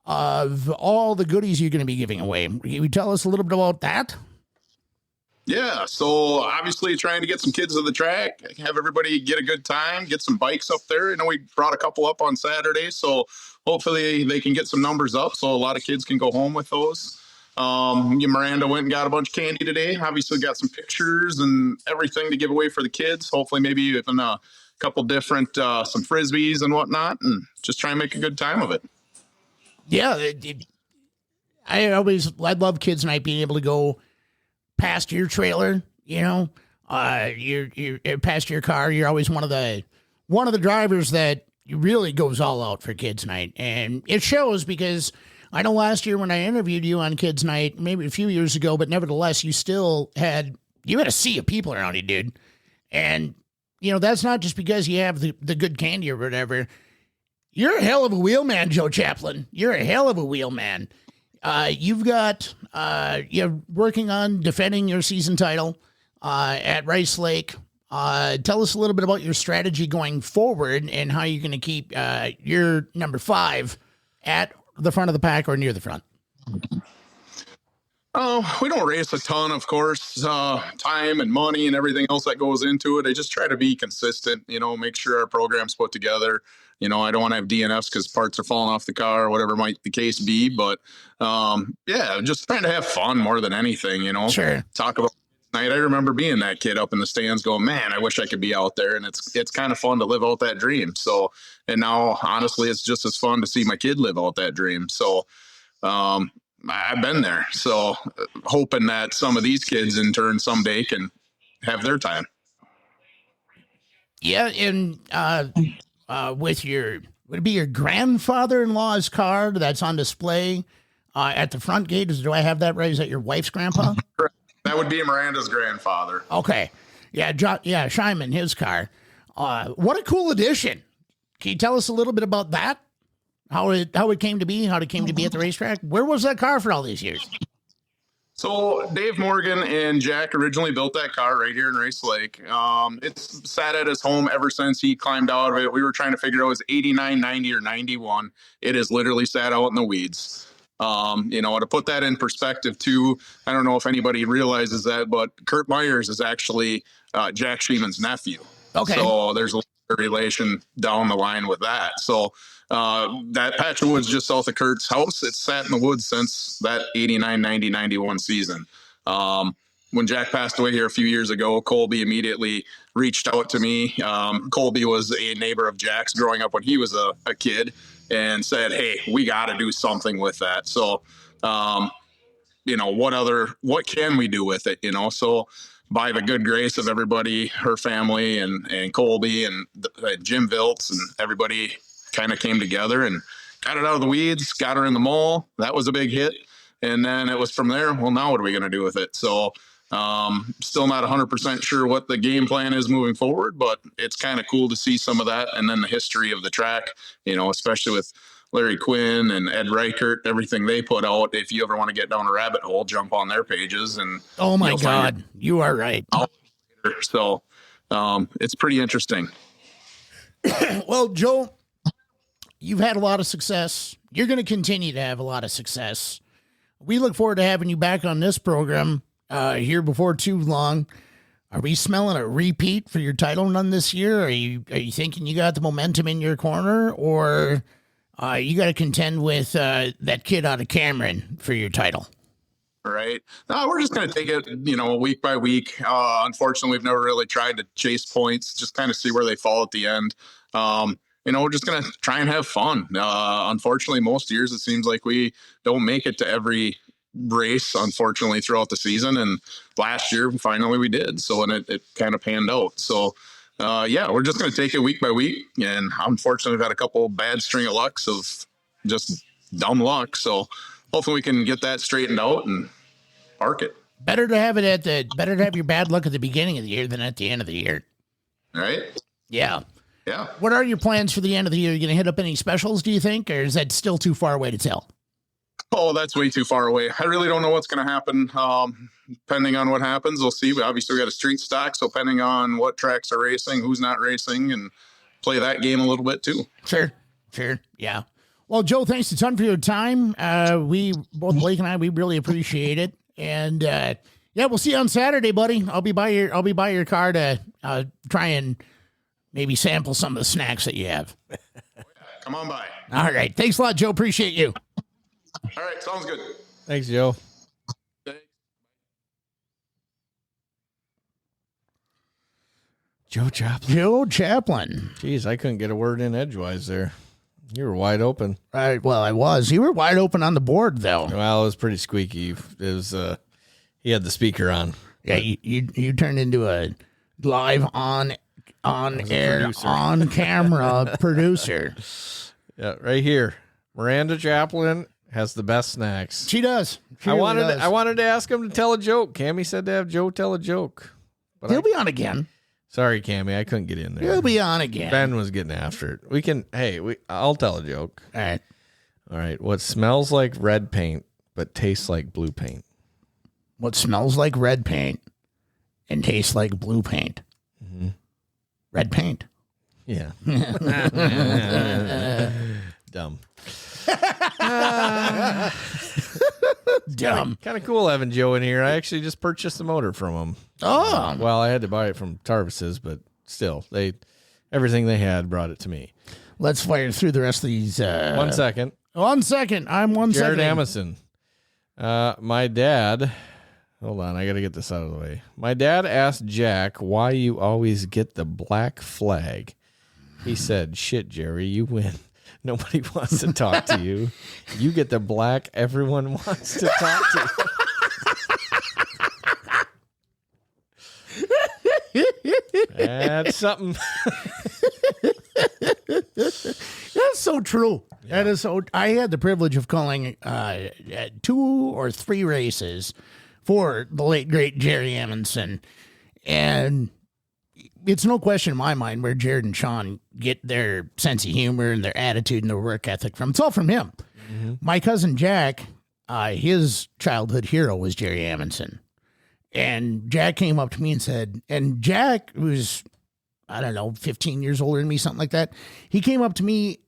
of all the goodies you're going to be giving away. Can you tell us a little bit about that? Yeah, so obviously trying to get some kids to the track, have everybody get a good time, get some bikes up there. We brought a couple up on Saturday, so hopefully they can get some numbers up so a lot of kids can go home with those. Miranda went and got a bunch of candy today. Obviously got some pictures and everything to give away for the kids. Hopefully maybe even a couple different, some Frisbees and whatnot, and just try and make a good time of it. Yeah. I love kids' night, being able to go past your trailer, you're past your car. You're always one of the drivers that really goes all out for kids' night. And it shows, because I know last year when I interviewed you on kids' night, maybe a few years ago, but nevertheless, you had a sea of people around you, dude. And, that's not just because you have the good candy or whatever. You're a hell of a wheelman, Joe Chaplin. You're a hell of a wheelman. You've got, you're working on defending your season title at Rice Lake. Tell us a little bit about your strategy going forward and how you're going to keep your number 5 at the front of the pack or near the front. Oh, we don't race a ton, of course. Time and money and everything else that goes into it. I just try to be consistent, make sure our program's put together. I don't want to have DNFs because parts are falling off the car or whatever might the case be. But yeah, just trying to have fun more than anything, Sure. Talk about night. I remember being that kid up in the stands going, man, I wish I could be out there. And it's kind of fun to live out that dream. So, and now honestly, it's just as fun to see my kid live out that dream. So, I've been there. So hoping that some of these kids in turn someday can have their time. Yeah. And would it be your grandfather-in-law's car that's on display at the front gate? Do I have that right? Is that your wife's grandpa? That would be Miranda's grandfather. Okay. Yeah. Shyman, his car. What a cool addition. Can you tell us a little bit about that? How it came to be, how it came to be at the racetrack? Where was that car for all these years? So Dave Morgan and Jack originally built that car right here in Race Lake. It's sat at his home ever since he climbed out of it. We were trying to figure out, was 89, 90, or 91. It has literally sat out in the weeds. To put that in perspective too, I don't know if anybody realizes that, but Kurt Myers is actually Jack Sheeman's nephew. Okay. So there's a relation down the line with that. So that patch of woods just south of Kurt's house, it's sat in the woods since that 89, 90, 91 season. When Jack passed away here a few years ago, Colby immediately reached out to me. Colby was a neighbor of Jack's growing up when he was a kid, and said, hey, we got to do something with that. So, what can we do with it? So by the good grace of everybody, her family and Colby and Jim Viltz and everybody kind of came together and got it out of the weeds, got her in the mall. That was a big hit. And then it was from there, well, now what are we going to do with it? So still not 100% sure what the game plan is moving forward, but it's kind of cool to see some of that. And then the history of the track, especially with Larry Quinn and Ed Reichert, everything they put out. If you ever want to get down a rabbit hole, jump on their pages. And oh my God, you are right. So it's pretty interesting. Well, Joe, you've had a lot of success. You're going to continue to have a lot of success. We look forward to having you back on this program here before too long. Are we smelling a repeat for your title run this year? Are you thinking you got the momentum in your corner, or you got to contend with that kid out of Cameron for your title? Right. No, we're just going to take it, week by week. Unfortunately, we've never really tried to chase points, just kind of see where they fall at the end. We're just going to try and have fun. Unfortunately, most years it seems like we don't make it to every race, unfortunately, throughout the season. And last year, finally, we did. So, and it kind of panned out. So, we're just going to take it week by week. And unfortunately, we've had a couple bad string of lucks of just dumb luck. So hopefully we can get that straightened out and park it. Better to have your bad luck at the beginning of the year than at the end of the year. Right? Yeah. Yeah. What are your plans for the end of the year? Are you going to hit up any specials, do you think? Or is that still too far away to tell? Oh, that's way too far away. I really don't know what's going to happen. Depending on what happens, we'll see. Obviously, we got a street stock, so depending on what tracks are racing, who's not racing, and play that game a little bit too. Sure. Yeah. Well, Joe, thanks a ton for your time. Blake and I, we really appreciate it. And we'll see you on Saturday, buddy. I'll be by your car to try and maybe sample some of the snacks that you have. Come on by. All right. Thanks a lot, Joe. Appreciate you. All right. Sounds good. Thanks, Joe. Joe Chaplin. Jeez, I couldn't get a word in edgewise there. You were wide open. Right. Well, I was. You were wide open on the board, though. Well, it was pretty squeaky. It was. He had the speaker on. Yeah, you turned into a live on air, producer. on camera producer. Yeah, right here. Miranda Chaplin has the best snacks. She does. I wanted to ask him to tell a joke. Cammie said to have Joe tell a joke. But He'll be on again. Sorry, Cammie, I couldn't get in there. He'll be on again. Ben was getting after it. I'll tell a joke. All right. What smells like red paint but tastes like blue paint? What smells like red paint and tastes like blue paint? Mm-hmm. Red paint. Yeah. Dumb. Dumb. Kind of cool having Joe in here. I actually just purchased the motor from him. Oh. Well, I had to buy it from Tarvis's, but still, everything they had brought it to me. Let's fire through the rest of these. 1 second. 1 second. I'm one Jared second. Amison. My dad. Hold on, I got to get this out of the way. My dad asked Jack why you always get the black flag. He said, "Shit, Jerry, you win. Nobody wants to talk to you. You get the black. Everyone wants to talk to you." That's something. That's so true. Yeah. That is so. I had the privilege of calling 2 or 3 races for the late great Jerry Amundsen, and it's no question in my mind where Jared and Sean get their sense of humor and their attitude and their work ethic from. It's all from him. Mm-hmm. My cousin Jack, his childhood hero was Jerry Amundsen, and Jack came up to me and said, and Jack was, I don't know, 15 years older than me, something like that. He came up to me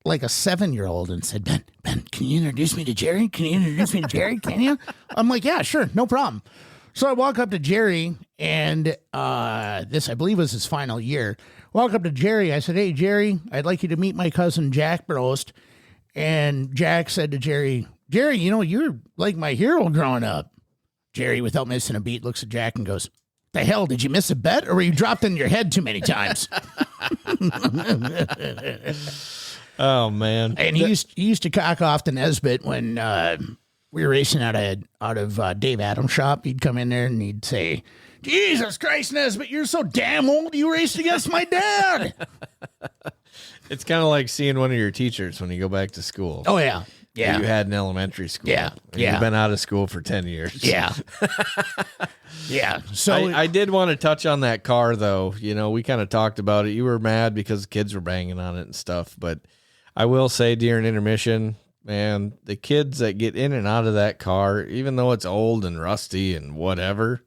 like a 7-year-old and said, Ben, can you introduce me to Jerry? Can you introduce me to Jerry? Can you? I'm like, yeah, sure. No problem. So I walk up to Jerry, and this, I believe, was his final year. Walk up to Jerry. I said, "Hey, Jerry, I'd like you to meet my cousin Jack Brost." And Jack said to Jerry, you know, you're like my hero growing up. Jerry, without missing a beat, looks at Jack and goes, "The hell, did you miss a bet, or were you dropped on your head too many times?" Oh, man. And he used to cock off to Nesbitt when we were racing out of Dave Adams' shop. He'd come in there and he'd say, "Jesus Christ, Nesbitt, you're so damn old. You raced against my dad." It's kind of like seeing one of your teachers when you go back to school. Oh, yeah. Yeah. That you had in elementary school. Yeah. And Yeah. You've been out of school for 10 years. Yeah. Yeah. So I did want to touch on that car, though. You know, we kind of talked about it. You were mad because the kids were banging on it and stuff. But I will say during intermission, man, the kids that get in and out of that car, even though it's old and rusty and whatever,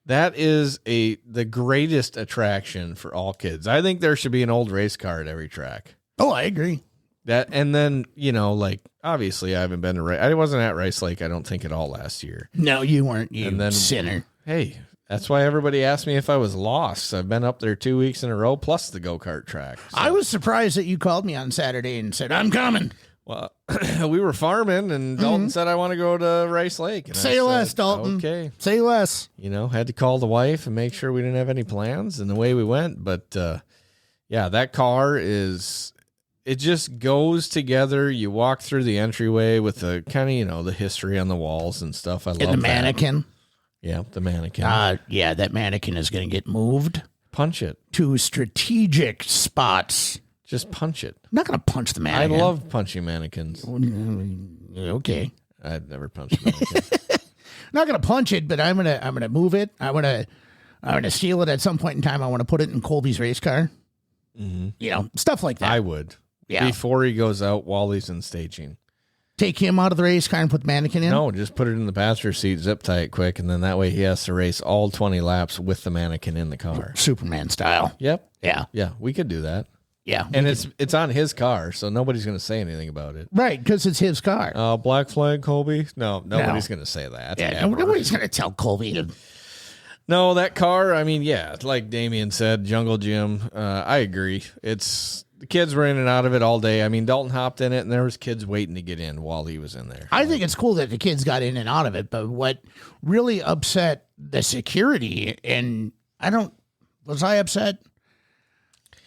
that is the greatest attraction for all kids. I think there should be an old race car at every track. Oh, I agree. That, and then, you know, like, obviously I haven't been to I wasn't at Rice Lake, I don't think, at all last year. No, you weren't, you And then- sinner. Hey, that's why everybody asked me if I was lost. I've been up there 2 weeks in a row, plus the go-kart track. So, I was surprised that you called me on Saturday and said, "I'm coming." well, we were farming, and Dalton said, "I want to go to Rice Lake." And I Say said, less, Dalton. Okay. Say less. You know, had to call the wife and make sure we didn't have any plans, and away we went. But, yeah, that car it just goes together. You walk through the entryway with the kind of, you know, the history on the walls and stuff. I love And the that. mannequin. Yeah, the mannequin. Yeah, that mannequin is going to get moved Punch it. to strategic spots. Just punch it. I'm not going to punch the I mannequin. love punching mannequins. Okay. I'd never punched a mannequin. I'm not going to punch it, but I'm going to move it. I'm going to steal it at some point in time. I want to put it in Colby's race car. Mm-hmm. You know, stuff like that. I would. Yeah. Before he goes out while he's in staging. Take him out of the race car and put the mannequin in? No, just put it in the passenger seat, zip tie it quick, and then that way he has to race all 20 laps with the mannequin in the car. Superman style. Yep. Yeah. Yeah, we could do that. Yeah. And it's on his car, so nobody's going to say anything about it. Right, because it's his car. Black flag, Colby? No, nobody's going to say that. Yeah, ever. nobody's going to tell Colby to... No, that car, I mean, yeah, like Damien said, Jungle Gym, I agree. The kids were in and out of it all day. I mean, Dalton hopped in it, and there was kids waiting to get in while he was in there. I think it's cool that the kids got in and out of it, but what really upset the security, and was I upset?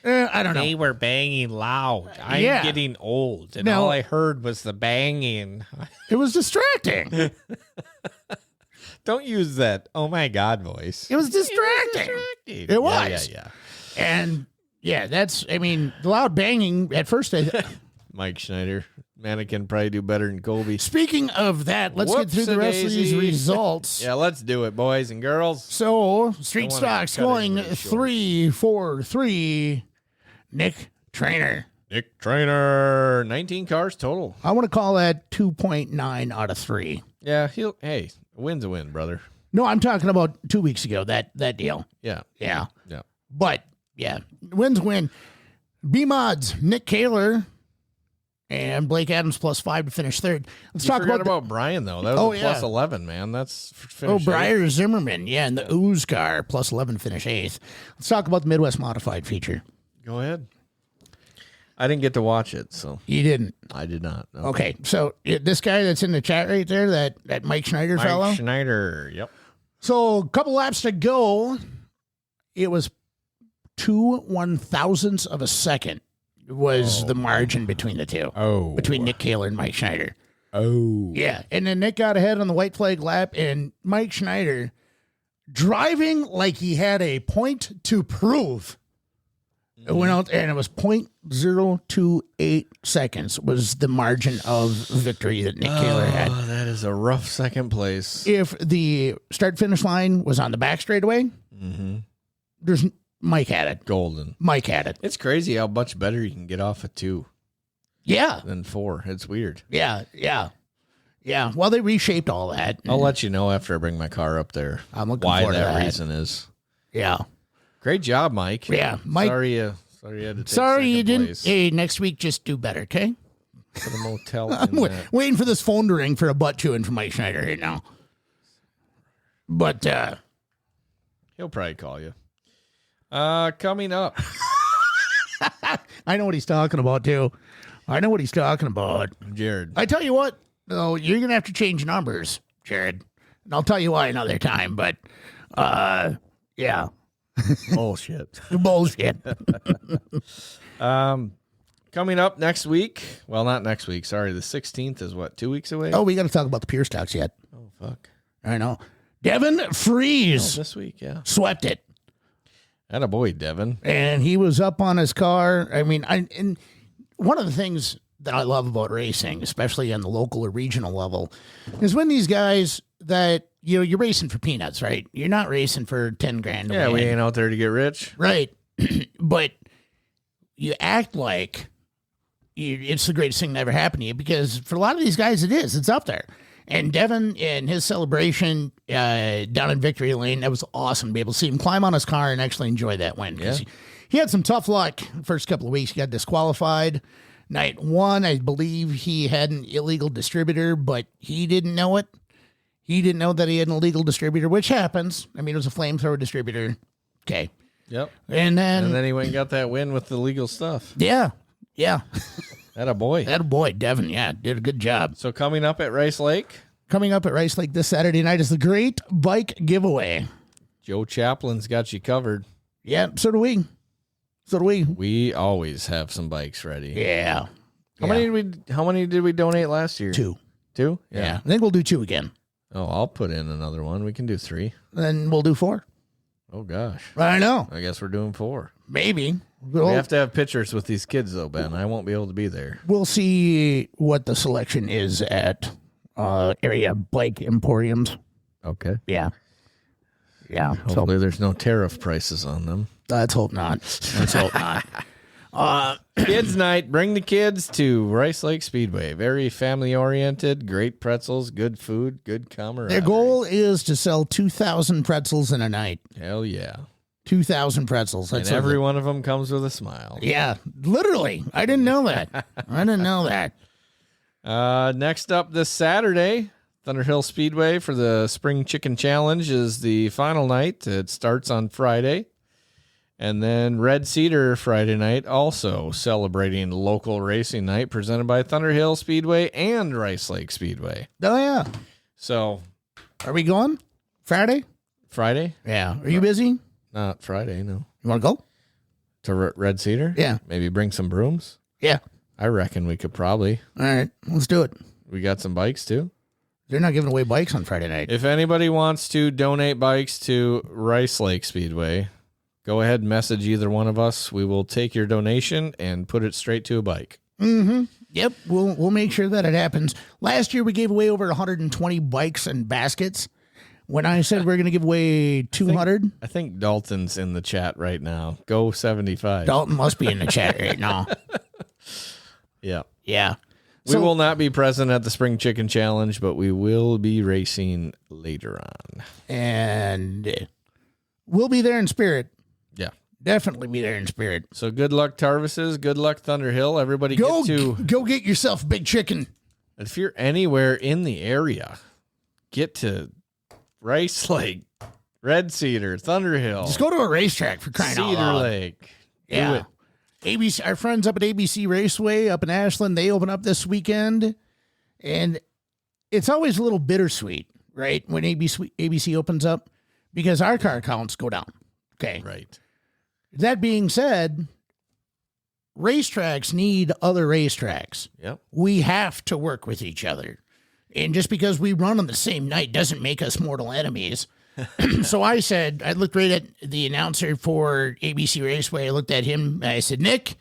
I don't know. They were banging loud. I'm Yeah. getting old, and No. all I heard was the banging. It was distracting. Don't use that "oh my god" voice. It was distracting. It was. Yeah. And yeah, the loud banging at first. Mike Schneider, mannequin, probably do better than Colby. Speaking of that, let's get through the rest of these Whoopsie-daisy. results. Yeah, let's do it, boys and girls. So, Street Don't wanna Stocks cut going anybody short. 3-4-3. Nick Trainer. Nick Trainer, 19 cars total. I want to call that 2.9 out of 3. Yeah, a win's a win, brother. No, I'm talking about 2 weeks ago, that deal. Yeah. Yeah. Yeah. But, yeah, win's win. B-Mods, Nick Kaler And Blake Adams +5 to finish third. Let's You talk forgot about about Brian, though. That was Oh, a yeah. +11, man. That's finish Briar Zimmerman. Yeah, and the Ooze car +11 to finish 8th. Let's talk about the Midwest Modified feature. Go ahead. I didn't get to watch it, so You didn't. I did not. No. Okay, so this guy that's in the chat right there, that Mike Schneider fellow. Mike Schneider. Yep. So a couple laps to go. It was 2/1000ths of a second was the margin between the two. Oh. Between Nick Kaler and Mike Schneider. Oh. Yeah, and then Nick got ahead on the white flag lap, and Mike Schneider driving like he had a point to prove. It went out, and it was 0.028 seconds was the margin of victory that Nick Kaler had. Oh, that is a rough second place. If the start-finish line was on the back straightaway, there's Mike had it. Golden. Mike had it. It's crazy how much better you can get off of 2 Yeah, than 4. It's weird. yeah. Well, they reshaped all that. I'll let you know after I bring my car up there I'm looking why forward to that that. reason is. Yeah. Great job, Mike. Yeah, Mike. Sorry you had to take Sorry you second didn't. place Hey, next week just do better, okay? for the motel. I'm in that. waiting for this phone to ring for a butt chewing from Mike Schneider right now. But He'll probably call you. Coming up. I know what he's talking about too. I know what he's talking about. Jared. I tell you what, though, you're gonna have to change numbers, Jared. And I'll tell you why another time. But yeah, Bullshit. bullshit. Coming up next week. Well, not next week. Sorry. The 16th is what? 2 weeks away? Oh, we got to talk about the Pure Stocks yet. Oh, fuck. I know. Devin Freeze This week, yeah. swept it. Attaboy, Devin. And he was up on his car. I mean, and one of the things that I love about racing, especially on the local or regional level, is when these guys that, you're racing for peanuts, right? You're not racing for 10 grand. to Yeah, we win. ain't out there to get rich. Right. But you act like it's the greatest thing that ever happened to you, because for a lot of these guys, it is. It's up there. And Devin and his celebration down in Victory Lane, that was awesome to be able to see him climb on his car and actually enjoy that win. 'Cause he had some tough luck the first couple of weeks. He got disqualified. Night 1, I believe he had an illegal distributor, but he didn't know it. He didn't know that he had an illegal distributor, which happens. I mean, it was a flamethrower distributor. Okay. Yep. And And then he went and got that win with the legal stuff. yeah. Attaboy. That boy, Devin, did a good job. So coming up at Rice Lake, Coming up at Rice Lake this Saturday night is the Great Bike Giveaway. Joe Chaplin's got you covered. Yeah, so do we. We always have some bikes ready. Yeah. How many did we donate last year? 2. 2? Yeah. I think we'll do 2 again. Oh, I'll put in another one. We can do 3. Then we'll do 4. Oh gosh. I know. I guess we're doing 4. Maybe. We have to have pictures with these kids though, Ben. I won't be able to be there. We'll see what the selection is at area bike emporiums. Okay. Yeah. Yeah. Hopefully there's no tariff prices on them. Let's hope not. Let's hope not. Kids night. Bring the kids to Rice Lake Speedway. Very family oriented. Great pretzels. Good food. Good camaraderie. Their goal is to sell 2,000 pretzels in a night. Hell yeah. 2,000 pretzels. And every one of them comes with a smile. Yeah, literally. I didn't know that. Next up this Saturday, Thunderhill Speedway for the Spring Chicken Challenge is the final night. It starts on Friday. And then Red Cedar Friday night, also celebrating local racing night presented by Thunderhill Speedway and Rice Lake Speedway. Oh, yeah. So, Are we going Friday? Friday? Yeah. Are you busy? Not Friday, no. You want to go? To Red Cedar? Yeah. Maybe bring some brooms? Yeah. I reckon we could probably. All right. Let's do it. We got some bikes too. They're not giving away bikes on Friday night. If anybody wants to donate bikes to Rice Lake Speedway, go ahead and message either one of us. We will take your donation and put it straight to a bike. Mm-hmm. Yep. We'll make sure that it happens. Last year we gave away over 120 bikes and baskets. When I said we're going to give away 200, I think Dalton's in the chat right now. Go 75. Dalton must be in the chat right now. Yeah. Yeah. We will not be present at the Spring Chicken Challenge, but we will be racing later on. And we'll be there in spirit. Yeah. Definitely be there in spirit. So good luck, Tarvises. Good luck, Thunderhill. Everybody Go get yourself a big chicken. if you're anywhere in the area, get to Rice Lake, Red Cedar, Thunderhill. Just go to a racetrack for crying out Cedar loud. Lake. Do Yeah. it. ABC, our friends up at ABC Raceway up in Ashland, they open up this weekend, and it's always a little bittersweet, right, when ABC opens up, because our car counts go down. Okay. Right. That being said, racetracks need other racetracks. Yep. We have to work with each other. And just because we run on the same night doesn't make us mortal enemies. So I looked right at the announcer for ABC Raceway. I looked at him. And I said, Nick,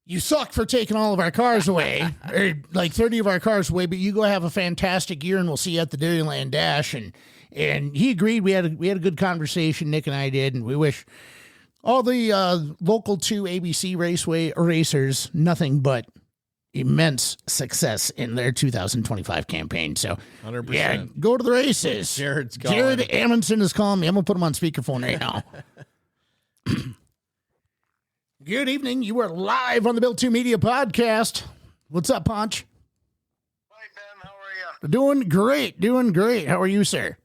you suck for taking all of our cars away, or like 30 of our cars away, but you go have a fantastic year and we'll see you at the Dairyland Dash. And he agreed. We had a good conversation, Nick and I did, and we wish all the local 2 ABC Raceway racers nothing but immense success in their 2025 campaign. So, 100%. yeah, go to the races. Jared's calling. Jared Amundsen is calling me. I'm going to put him on speakerphone right now. Good evening. You are live on the Built 2 Media podcast. What's up, Ponch? Hi, Ben. How are you? Doing great. Doing great. How are you, sir?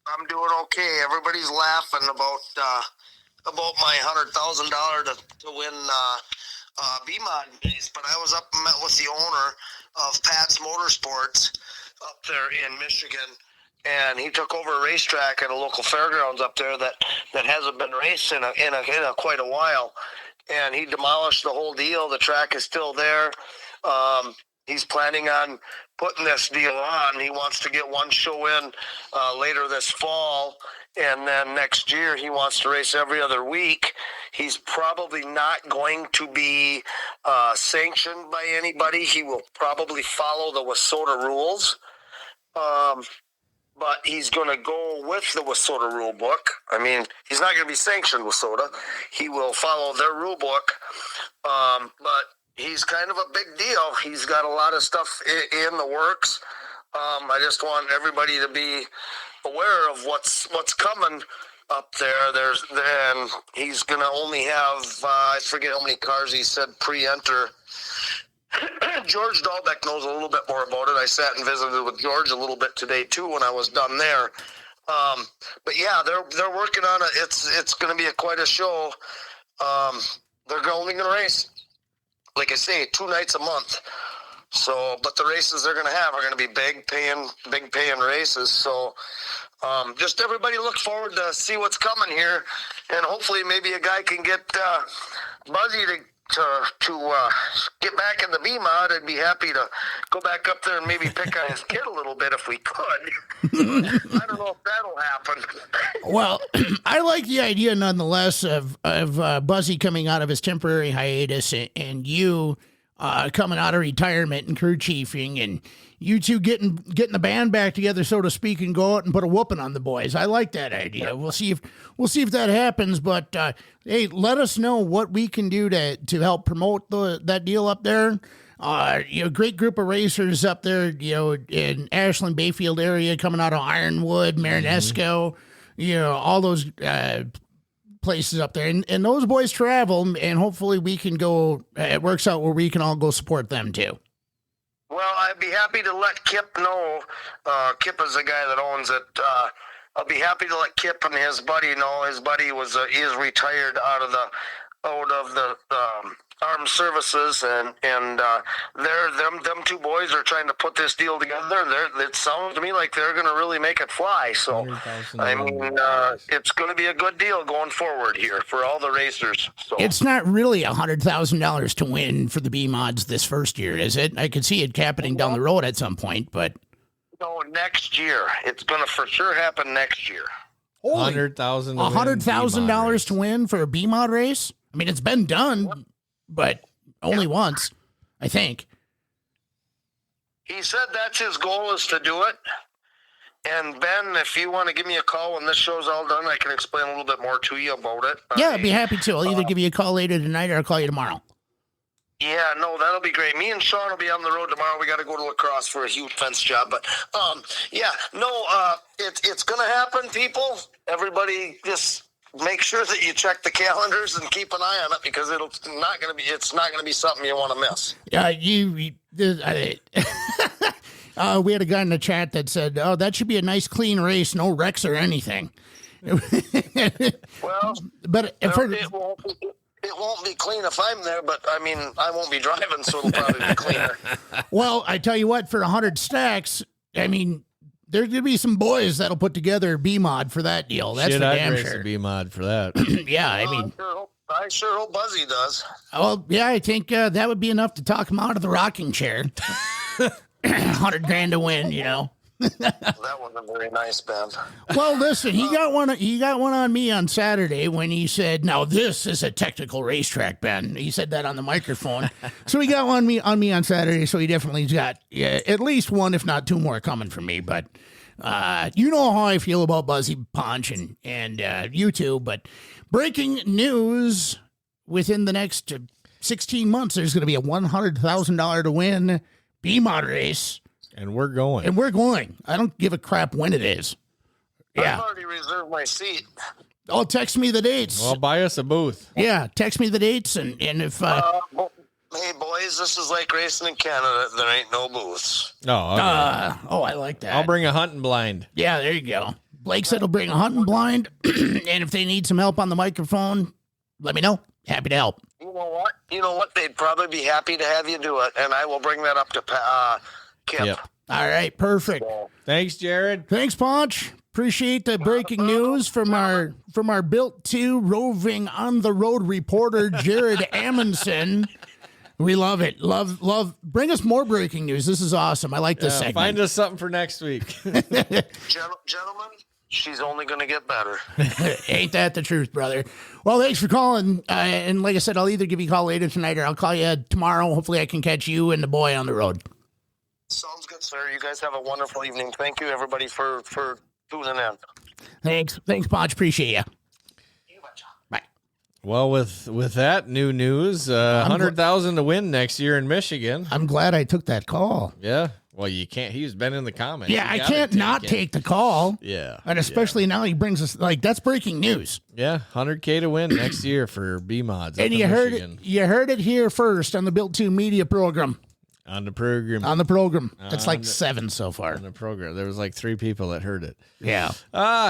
I'm doing okay. Everybody's laughing about my $100,000 to win BMOD race, but I was up and met with the owner of Pat's Motorsports up there in Michigan, and he took over a racetrack at a local fairgrounds up there that hasn't been raced in quite a while, and he demolished the whole deal. The track is still there. He's planning on putting this deal on. He wants to get one show in later this fall, and then next year he wants to race every other week. He's probably not going to be sanctioned by anybody. He will probably follow the WISSOTA rules, but he's going to go with the WISSOTA rule book. I mean, he's not going to be sanctioned WISSOTA. He will follow their rule book, but he's kind of a big deal. He's got a lot of stuff in the works. I just want everybody to be aware of what's coming up there. And he's going to only have, I forget how many cars he said pre-enter. George Dahlbeck knows a little bit more about it. I sat and visited with George a little bit today too when I was done there. But yeah, they're working on it. It's going to be quite a show. They're only going to race, like I say, 2 nights a month. So, but the races they're going to have are going to be big paying races. So, just everybody look forward to see what's coming here, and hopefully maybe a guy can get Buzzy to get back in the B-Mod. I'd be happy to go back up there and maybe pick on his kid a little bit if we could. I don't know if that'll happen. Well, I like the idea nonetheless of Buzzy coming out of his temporary hiatus and you coming out of retirement and crew chiefing, and you two getting the band back together, so to speak, and go out and put a whooping on the boys. I like that idea. We'll see if that happens. But hey, let us know what we can do to help promote that deal up there. Great group of racers up there, in Ashland, Bayfield area, coming out of Ironwood, Marinesco, all those places up there. And those boys travel, and hopefully we can go, it works out where we can all go support them too. Well, I'd be happy to let Kip know. Kip is the guy that owns it. I'll be happy to let Kip and his buddy know. His buddy is retired out of the armed services, and them two boys are trying to put this deal together. It sounds to me like they're going to really make it fly. So, I mean, it's going to be a good deal going forward here for all the racers. So it's not really $100,000 to win for the B-Mods this first year, is it? I could see it happening down the road at some point, but no, next year. It's going to for sure happen next year. $100,000 to win for a B-Mod race? I mean, it's been done, but only once, I think. He said that's his goal, is to do it. And Ben, if you want to give me a call when this show's all done, I can explain a little bit more to you about it. Yeah, I'd be happy to. I'll either give you a call later tonight or I'll call you tomorrow. Yeah, no, that'll be great. Me and Sean will be on the road tomorrow. We got to go to La Crosse for a huge fence job. But, it's going to happen, people. Everybody just make sure that you check the calendars and keep an eye on it because it's not going to be something you want to miss. We had a guy in the chat that said, "Oh, that should be a nice clean race, no wrecks or anything." Well, but it won't be clean if I'm there, but I mean, I won't be driving, so it'll probably be cleaner. Well, I tell you what, for 100 stacks, I mean, there's going to be some boys that'll put together a B-mod for that deal. That's for damn race sure. a B-mod for that. Yeah, I mean. I sure hope Buzzy does. Well, yeah, I think that would be enough to talk him out of the rocking chair. 100 grand to win, you know. That wasn't very nice, Ben. Well, listen, he got one on me on Saturday when he said, "Now this is a technical racetrack, Ben." He said that on the microphone. So he got on me on Saturday. So he definitely's got at least one, if not two more, coming from me. But you know how I feel about Buzzy Punch and YouTube. But breaking news: within the next 16 months, there's going to be a $100,000 to win B-mod race. And we're going. I don't give a crap when it is. Yeah. I've already reserved my seat. Oh, text me the dates. Well, buy us a booth. Yeah, text me the dates, and if hey, boys, this is like racing in Canada. There ain't no booths. Oh, okay. I like that. I'll bring a hunting blind. Yeah, there you go. Blake said he'll bring a hunting blind, and if they need some help on the microphone, let me know. Happy to help. You know what? They'd probably be happy to have you do it, and I will bring that up to Kip. Yep. All right, perfect. Thanks, Jared. Thanks, Ponch. Appreciate the breaking news from our Built 2 roving on the road reporter, Jared Amundsen. We love it. Love. Bring us more breaking news. This is awesome. I like this segment. Find us something for next week. Gentlemen, she's only going to get better. Ain't that the truth, brother? Well, thanks for calling. And like I said, I'll either give you a call later tonight or I'll call you tomorrow. Hopefully I can catch you and the boy on the road. Sounds good, sir. You guys have a wonderful evening. Thank you, everybody, for tuning in. Thanks, Ponch. Appreciate you. Bye. Well, with that new news, 100,000 to win next year in Michigan. I'm glad I took that call. Yeah. Well, you can't. He's been in the comments. Yeah, I can't not take the call. Yeah. And especially now he brings us, that's breaking news. Yeah, 100K to win next year for B-mods. And you heard it here first on the Built 2 Media program. On the program. It's like 7 so far. On the program. There was like 3 people that heard it. Yeah.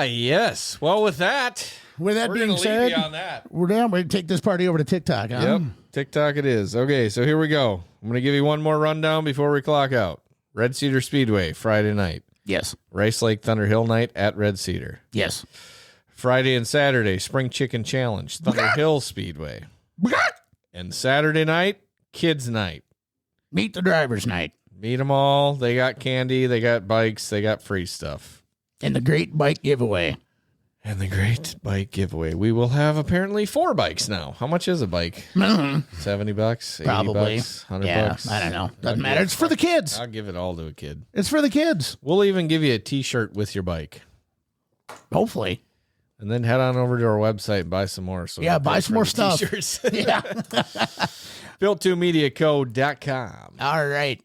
Yes. Well, with that being said, leave you on that. we're going to take this party over to TikTok. Huh? Yep. TikTok it is. Okay, so here we go. I'm going to give you one more rundown before we clock out. Red Cedar Speedway, Friday night. Yes. Rice Lake Thunder Hill night at Red Cedar. Yes. Friday and Saturday, Spring Chicken Challenge, Thunder Hill Speedway. And Saturday night, Kids Night. Meet the drivers night. Meet them all. They got candy, they got bikes, they got free stuff. And the great bike giveaway. We will have apparently 4 bikes now. How much is a bike? $70, $80, Probably. $100. I don't know. Doesn't matter. It's for the kids. I'll give it all to a kid. It's for the kids. We'll even give you a T-shirt with your bike. Hopefully. And then head on over to our website and buy some more. So buy some more stuff. T-shirts. Yeah. Built2mediaco.com. All right.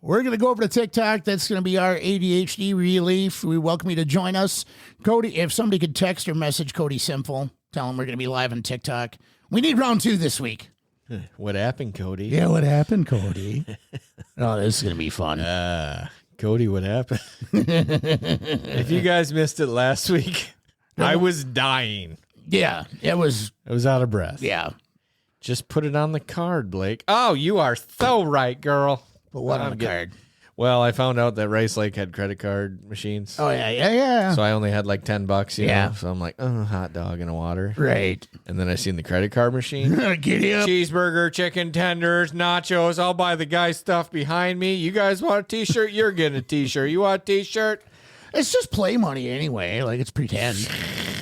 We're going to go over to TikTok. That's going to be our ADHD relief. We welcome you to join us. Cody, if somebody could text or message Cody Simple, tell him we're going to be live on TikTok. We need round 2 this week. What happened, Cody? Yeah, what happened, Cody? Oh, this is going to be fun. Cody, what happened? If you guys missed it last week, I was dying. Yeah, it was. I was out of breath. Yeah. Just put it on the card, Blake. Oh, you are so right, girl. But what on the card? Well, I found out that Rice Lake had credit card machines. Oh, yeah. So I only had like $10, you Yeah. know? So I'm like, hot dog and a water. Right. And then I seen the credit card machine. Giddy up. Cheeseburger, chicken tenders, nachos. I'll buy the guy's stuff behind me. You guys want a T-shirt? You're getting a T-shirt. You want a T-shirt? It's just play money anyway. Like, it's pretend.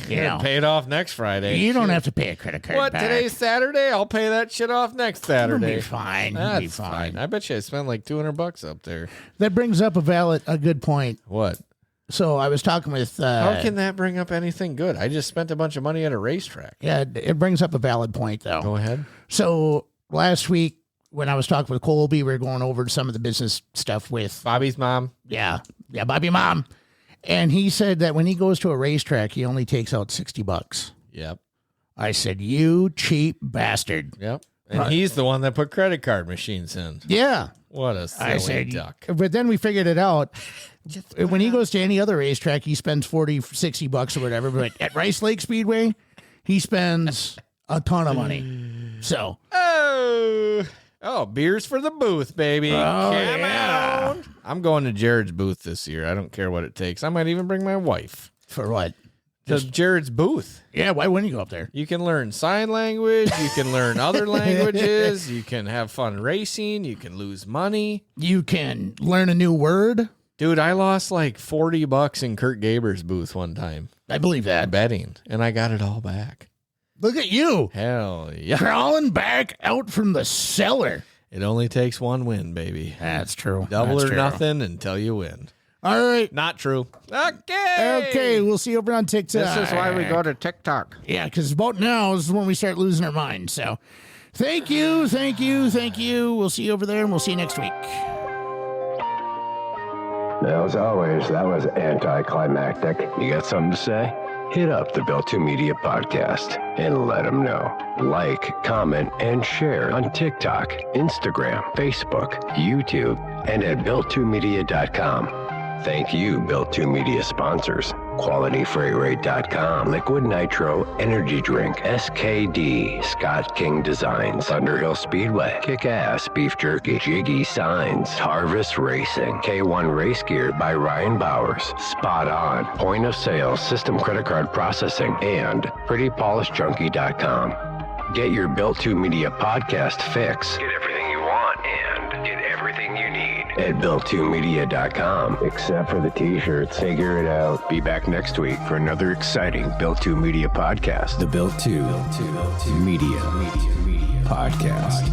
You know. Pay it off next Friday. You don't have to pay a credit card What? back. Today's Saturday? I'll pay that shit off next Saturday. It'll be fine. It'll That's be fine. I bet you I spent like $200 up there. That brings up a good point. What? So I was talking with... How can that bring up anything good? I just spent a bunch of money at a racetrack. Yeah, it brings up a valid point, though. Go ahead. So last week, when I was talking with Colby, we were going over some of the business stuff with... Bobby's mom. Yeah, Bobby Mom. And he said that when he goes to a racetrack, he only takes out $60. Yep. I said, you cheap bastard. Yep. And he's the one that put credit card machines in. Yeah. What a silly duck. But then we figured it out. When he goes to any other racetrack, he spends $40-$60 or whatever. But at Rice Lake Speedway, he spends a ton of money. So. Oh, beers for the booth, baby. Oh, Come on. I'm going to Jared's booth this year. I don't care what it takes. I might even bring my wife. For what? To Jared's booth. Yeah, why wouldn't you go up there? You can learn sign language. You can learn other languages. You can have fun racing. You can lose money. You can learn a new word. Dude, I lost like $40 in Kurt Gaber's booth one time. I believe that. Betting. And I got it all back. Look at you. Hell yeah. Crawling back out from the cellar. It only takes one win, baby. That's true. Double That's or true. nothing until you win. All right. Not true. Okay. Okay, we'll see you over on TikTok. This is why we go to TikTok. Yeah, because about now is when we start losing our minds. So thank you. We'll see you over there, and we'll see you next week. As always, that was anticlimactic. You got something to say? Hit up the Built 2 Media podcast and let them know. Like, comment, and share on TikTok, Instagram, Facebook, YouTube, and at built2media.com. Thank you, Built 2 Media sponsors. QualityFreightRate.com, Liquid Nitro Energy Drink, SKD, Scott King Designs, Thunderhill Speedway, Kick-Ass Beef Jerky, Jiggy Signs, Harvest Racing, K1 Race Gear by Ryan Bowers, Spot On, Point of Sale System Credit Card Processing, and PrettyPolishJunkie.com. Get your Built 2 Media podcast fix. Get everything you want and get everything you need at built2media.com. Except for the t-shirts. Figure it out. Be back next week for another exciting Built 2 Media podcast. The Built 2 Media Podcast.